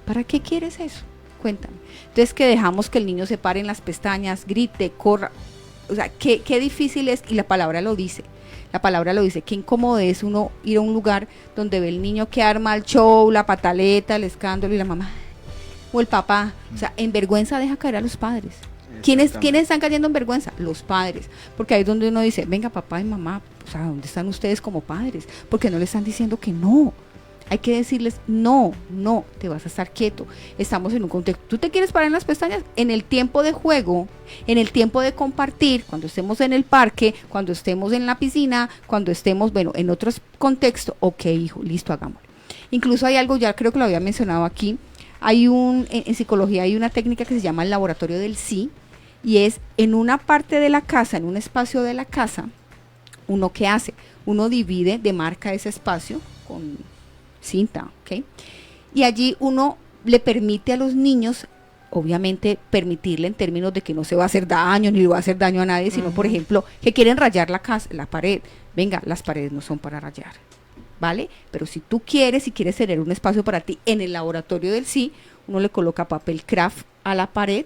¿Para qué quieres eso? Cuéntame. Entonces que dejamos que el niño se pare en las pestañas, grite, corra. O sea, qué difícil es, y la palabra lo dice, qué incómodo es uno ir a un lugar donde ve el niño que arma el show, la pataleta, el escándalo y la mamá, o el papá, o sea, en vergüenza deja caer a los padres. ¿Quiénes están cayendo en vergüenza? Los padres, porque ahí es donde uno dice, venga papá y mamá, o sea, ¿dónde están ustedes como padres? Porque no le están diciendo que no. Hay que decirles, no, te vas a estar quieto. Estamos en un contexto. ¿Tú te quieres parar en las pestañas? En el tiempo de juego, en el tiempo de compartir, cuando estemos en el parque, cuando estemos en la piscina, cuando estemos, en otros contextos, ok, hijo, listo, hagámoslo. Incluso hay algo, ya creo que lo había mencionado aquí, en psicología hay una técnica que se llama el laboratorio del sí, y es en una parte de la casa, en un espacio de la casa, ¿uno qué hace? Uno divide, demarca ese espacio con cinta, ¿ok? Y allí uno le permite a los niños, obviamente permitirle en términos de que no se va a hacer daño, ni le va a hacer daño a nadie, sino por ejemplo, que quieren rayar la pared. Venga, las paredes no son para rayar. ¿vale? Pero si tú quieres tener un espacio para ti en el laboratorio del sí, uno le coloca papel craft a la pared.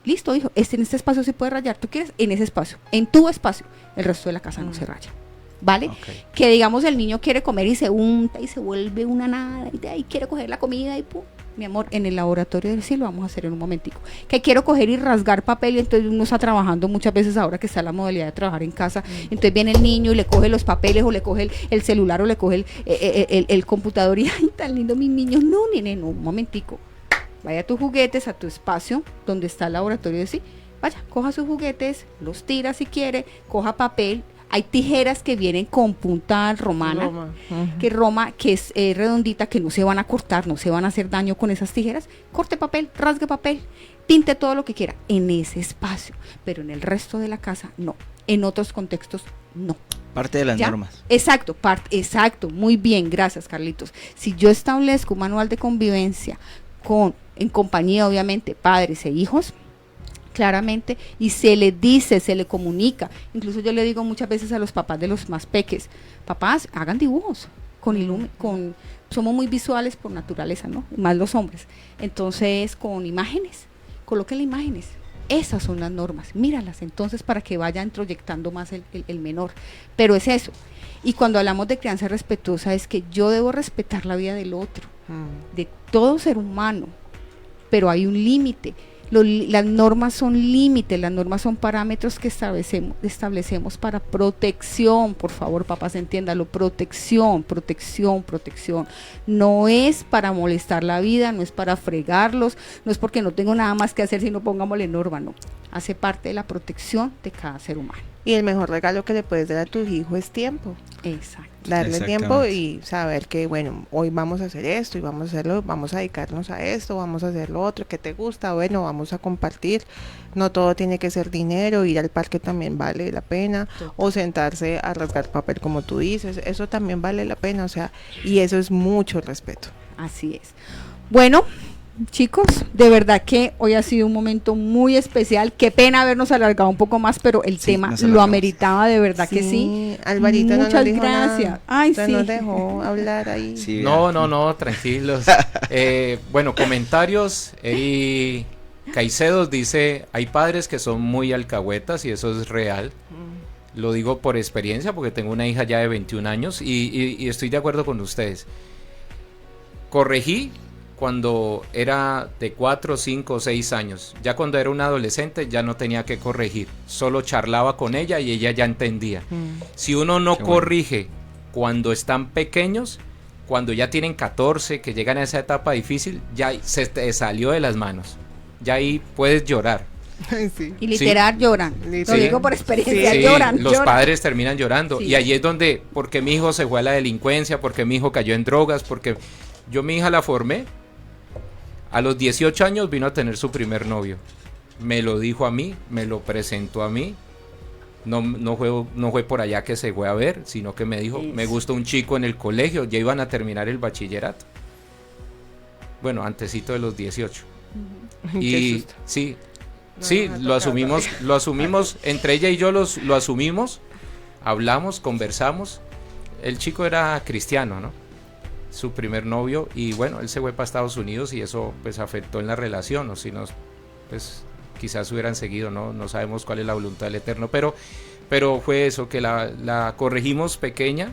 Listo, hijo, en este espacio se puede rayar. Tú quieres en ese espacio, en tu espacio. El resto de la casa no se raya, ¿vale? Okay. Que digamos el niño quiere comer y se unta y se vuelve una nada y de ahí quiere coger la comida y pum. Mi amor, en el laboratorio del sí lo vamos a hacer en un momentico. Que quiero coger y rasgar papel y entonces uno está trabajando muchas veces ahora que está la modalidad de trabajar en casa. Entonces viene el niño y le coge los papeles o le coge el celular o le coge el computador y ¡ay, tan lindo mi niño! No, nene, no, un momentico. Vaya a tus juguetes, a tu espacio donde está el laboratorio del sí. Vaya, coja sus juguetes, los tira si quiere, coja papel. Hay tijeras que vienen con punta romana, que es redondita, que no se van a cortar, no se van a hacer daño con esas tijeras. Corte papel, rasgue papel, pinte todo lo que quiera en ese espacio, pero en el resto de la casa no, en otros contextos no. Parte de las ¿Ya? normas. Exacto, muy bien, gracias Carlitos. Si yo establezco un manual de convivencia en compañía obviamente padres e hijos, claramente, y se le dice, se le comunica. Incluso yo le digo muchas veces a los papás de los más peques, papás, hagan dibujos somos muy visuales por naturaleza, ¿no? Más los hombres. Entonces, con imágenes, colóquenle imágenes. Esas son las normas, míralas entonces para que vayan proyectando más el menor. Pero es eso. Y cuando hablamos de crianza respetuosa es que yo debo respetar la vida del otro, de todo ser humano, pero hay un límite. Las normas son límites, las normas son parámetros que establecemos para protección. Por favor, papás, entiéndalo, protección. No es para molestar la vida, no es para fregarlos, no es porque no tengo nada más que hacer sino pongámosle norma, no. Hace parte de la protección de cada ser humano. Y el mejor regalo que le puedes dar a tu hijo es tiempo. Exacto. Darle tiempo y saber que, bueno, hoy vamos a hacer esto y vamos a hacerlo, vamos a dedicarnos a esto, vamos a hacer lo otro que te gusta, bueno, vamos a compartir. No todo tiene que ser dinero, ir al parque también vale la pena, o sentarse a rasgar papel como tú dices, eso también vale la pena, o sea, y eso es mucho respeto. Así es. Bueno, chicos, de verdad que hoy ha sido un momento muy especial. Qué pena habernos alargado un poco más, pero el tema lo ameritaba, de verdad que sí. Alvarito, muchas no nos dijo gracias. Nada. Ay, Usted sí. nos dejó hablar ahí. Sí, No, tranquilos. Bueno, comentarios. Eri Caicedo dice, hay padres que son muy alcahuetas y eso es real. Lo digo por experiencia porque tengo una hija ya de 21 años y estoy de acuerdo con ustedes. Corregí cuando era de 4, 5, 6 años. Ya cuando era un adolescente ya no tenía que corregir. Solo charlaba con ella y ella ya entendía. Si uno no corrige cuando están pequeños, cuando ya tienen 14, que llegan a esa etapa difícil, ya se te salió de las manos. Ya ahí puedes llorar. Sí. Y literal lloran. Sí. Lo digo por experiencia, Sí, lloran. los padres terminan llorando. Sí. Y allí es donde, porque mi hijo se fue a la delincuencia, porque mi hijo cayó en drogas, porque yo mi hija la formé. A los 18 años vino a tener su primer novio. Me lo dijo a mí, me lo presentó a mí. No fue por allá que se fue a ver, sino que me dijo, Eso. me gustó un chico en el colegio, ya iban a terminar el bachillerato. Bueno, antesito de los 18. Qué Y susto. sí, No, sí, no, lo asumimos, entre ella y yo lo asumimos, hablamos, conversamos. El chico era cristiano, ¿no? Su primer novio, y bueno, él se fue para Estados Unidos y eso pues afectó en la relación, o si no, pues quizás hubieran seguido, no sabemos cuál es la voluntad del Eterno, pero fue eso, que la corregimos pequeña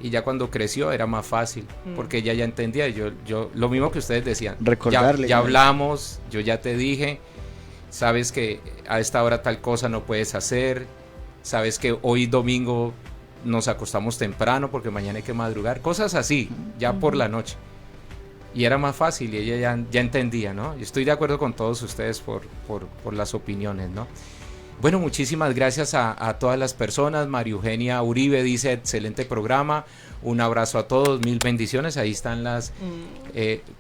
y ya cuando creció era más fácil, porque ella ya entendía, y yo lo mismo que ustedes decían, Recordarle. ya hablamos, yo ya te dije, sabes que a esta hora tal cosa no puedes hacer, sabes que hoy domingo nos acostamos temprano porque mañana hay que madrugar, cosas así, ya por la noche. Y era más fácil y ella ya entendía, ¿no? Y estoy de acuerdo con todos ustedes por las opiniones, ¿no? Bueno, muchísimas gracias a todas las personas. María Eugenia Uribe dice, excelente programa, un abrazo a todos, 1000 bendiciones. Ahí están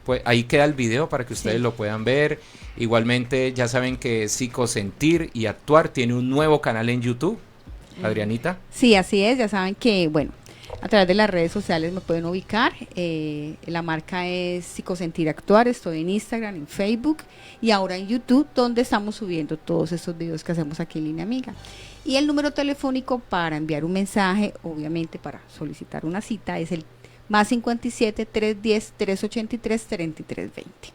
pues ahí queda el video para que ustedes lo puedan ver. Igualmente ya saben que Psicosentir y Actuar tiene un nuevo canal en YouTube. Adrianita. Sí, así es, ya saben que, bueno, a través de las redes sociales me pueden ubicar, la marca es Psicosentir Actuar, estoy en Instagram, en Facebook y ahora en YouTube, donde estamos subiendo todos estos videos que hacemos aquí en Línea Amiga. Y el número telefónico para enviar un mensaje, obviamente para solicitar una cita, es el más 57 310 383 3320.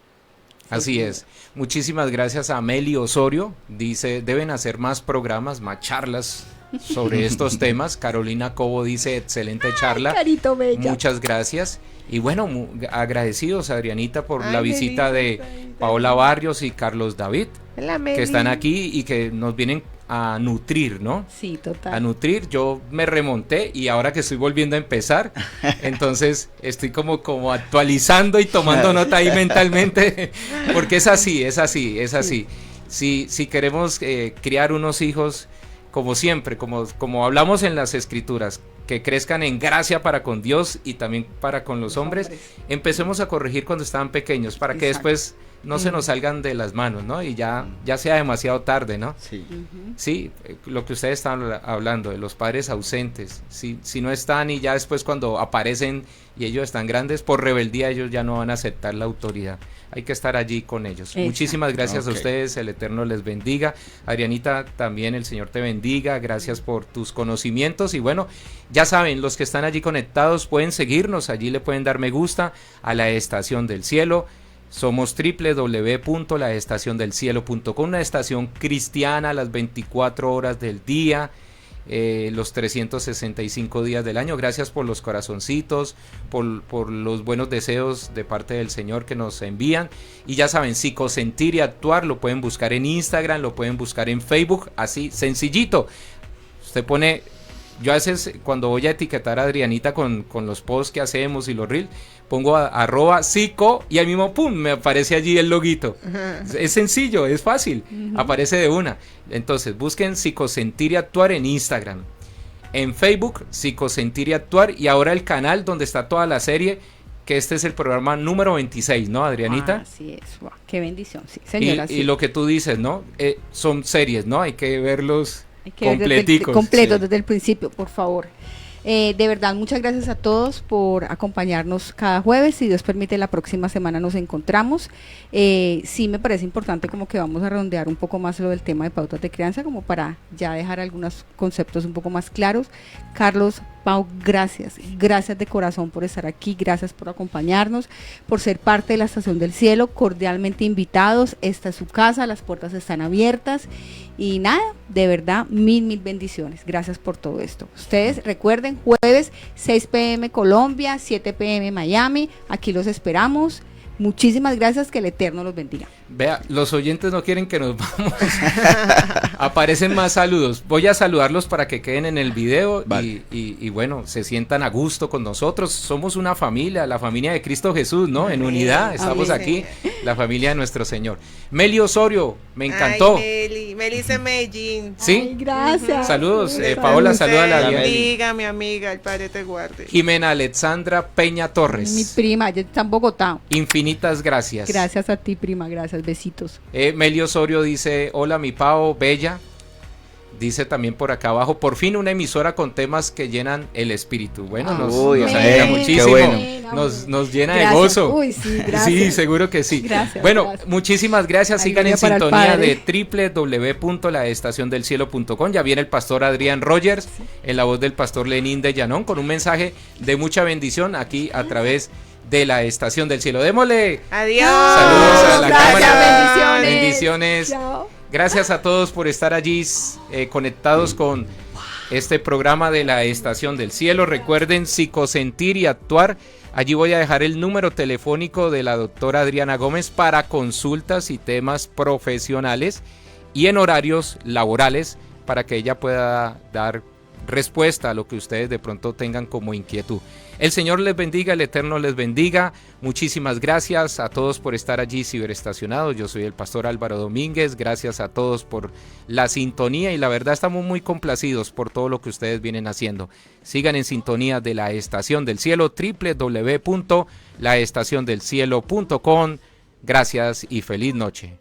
Así es. Muchísimas gracias a Meli Osorio. Dice, deben hacer más programas, más charlas sobre estos temas. Carolina Cobo dice, excelente charla. Carito bella. Muchas gracias. Y bueno, agradecidos, Adrianita, por Ay, la visita de Paola Barrios y Carlos David, Hola, Meli. que están aquí y que nos vienen a nutrir, ¿no? Sí, total. A nutrir. Yo me remonté y ahora que estoy volviendo a empezar, entonces estoy como actualizando y tomando nota ahí mentalmente, porque es así. Si queremos criar unos hijos, como siempre, como hablamos en las escrituras, que crezcan en gracia para con Dios y también para con los hombres, empecemos a corregir cuando estaban pequeños, para que Exacto. después no se nos salgan de las manos, ¿no? Y ya sea demasiado tarde, ¿no? Sí. Sí, lo que ustedes estaban hablando de los padres ausentes, si no están y ya después cuando aparecen y ellos están grandes, por rebeldía ellos ya no van a aceptar la autoridad. Hay que estar allí con ellos. Exacto. Muchísimas gracias a Ok. ustedes, el Eterno les bendiga. Adrianita, también el Señor te bendiga, gracias por tus conocimientos y bueno, ya saben, los que están allí conectados pueden seguirnos, allí le pueden dar me gusta a La Estación del Cielo. Somos www.laestaciondelcielo.com, una estación cristiana las 24 horas del día, los 365 días del año. Gracias por los corazoncitos, por los buenos deseos de parte del Señor que nos envían. Y ya saben, Psicosentir y Actuar lo pueden buscar en Instagram, lo pueden buscar en Facebook, así sencillito. Usted pone... Yo a veces cuando voy a etiquetar a Adrianita con los posts que hacemos y los reels, pongo @psico y al mismo pum, me aparece allí el loguito. Es sencillo, es fácil, aparece de una. Entonces busquen Psicosentir y Actuar en Instagram, en Facebook Psicosentir y Actuar, y ahora el canal donde está toda la serie, que este es el programa número 26, ¿no, Adrianita? Así es, wow, qué bendición, sí, Y, señora. y sí. lo que tú dices, ¿no? Son series, ¿no? Hay que verlos Hay que ver completicos. completos Sí. desde el principio, por favor. De verdad, muchas gracias a todos por acompañarnos cada jueves. Si Dios permite, la próxima semana nos encontramos. Sí me parece importante como que vamos a redondear un poco más lo del tema de pautas de crianza, como para ya dejar algunos conceptos un poco más claros. Carlos, Pau, gracias de corazón por estar aquí, gracias por acompañarnos, por ser parte de la Estación del Cielo, cordialmente invitados. Esta es su casa, las puertas están abiertas y nada, de verdad, mil bendiciones. Gracias por todo esto. Ustedes recuerden, jueves 6 p.m. Colombia, 7 p.m. Miami, aquí los esperamos. Muchísimas gracias, que el Eterno los bendiga. Vea, los oyentes no quieren que nos vamos. Aparecen más saludos. Voy a saludarlos para que queden en el video. Vale. y bueno, se sientan a gusto con nosotros. Somos una familia, la familia de Cristo Jesús, ¿no? En unidad, estamos Amén. aquí, la familia de nuestro Señor. Meli Osorio, me encantó. Ay, Meli es de Medellín. ¿Sí? Ay, gracias. Saludos, Paola, saluda a la mi amiga, el Padre te guarde. Jimena Alexandra Peña Mi Torres. prima, ella está en Bogotá. Infinitas gracias. Gracias a ti, prima, gracias, besitos. Meli Osorio dice, hola mi Pao, bella. Dice también por acá abajo, por fin una emisora con temas que llenan el espíritu. Bueno, nos alegra amén, muchísimo, qué bueno. nos llena Gracias. de gozo. Uy, sí, gracias. Sí, seguro que sí. Gracias, Bueno, gracias. muchísimas gracias. Ay, Sigan en gloria para el sintonía Padre. de www.laestaciondelcielo.com. Ya viene el pastor Adrián Rogers en la voz del pastor Lenín de Llanón con un mensaje de mucha bendición aquí a través de la Estación del Cielo. Démosle Adiós. saludos a la Gracias, cámara. bendiciones. Bendiciones. Chao. Gracias a todos por estar allí conectados con este programa de la Estación del Cielo. Recuerden Psicosentir y Actuar. Allí voy a dejar el número telefónico de la doctora Adriana Gómez para consultas y temas profesionales y en horarios laborales para que ella pueda dar respuesta a lo que ustedes de pronto tengan como inquietud. El Señor les bendiga, el Eterno les bendiga. Muchísimas gracias a todos por estar allí ciberestacionados. Yo soy el pastor Álvaro Domínguez. Gracias a todos por la sintonía y la verdad estamos muy complacidos por todo lo que ustedes vienen haciendo. Sigan en sintonía de la Estación del Cielo, www.laestaciondelcielo.com. Gracias y feliz noche.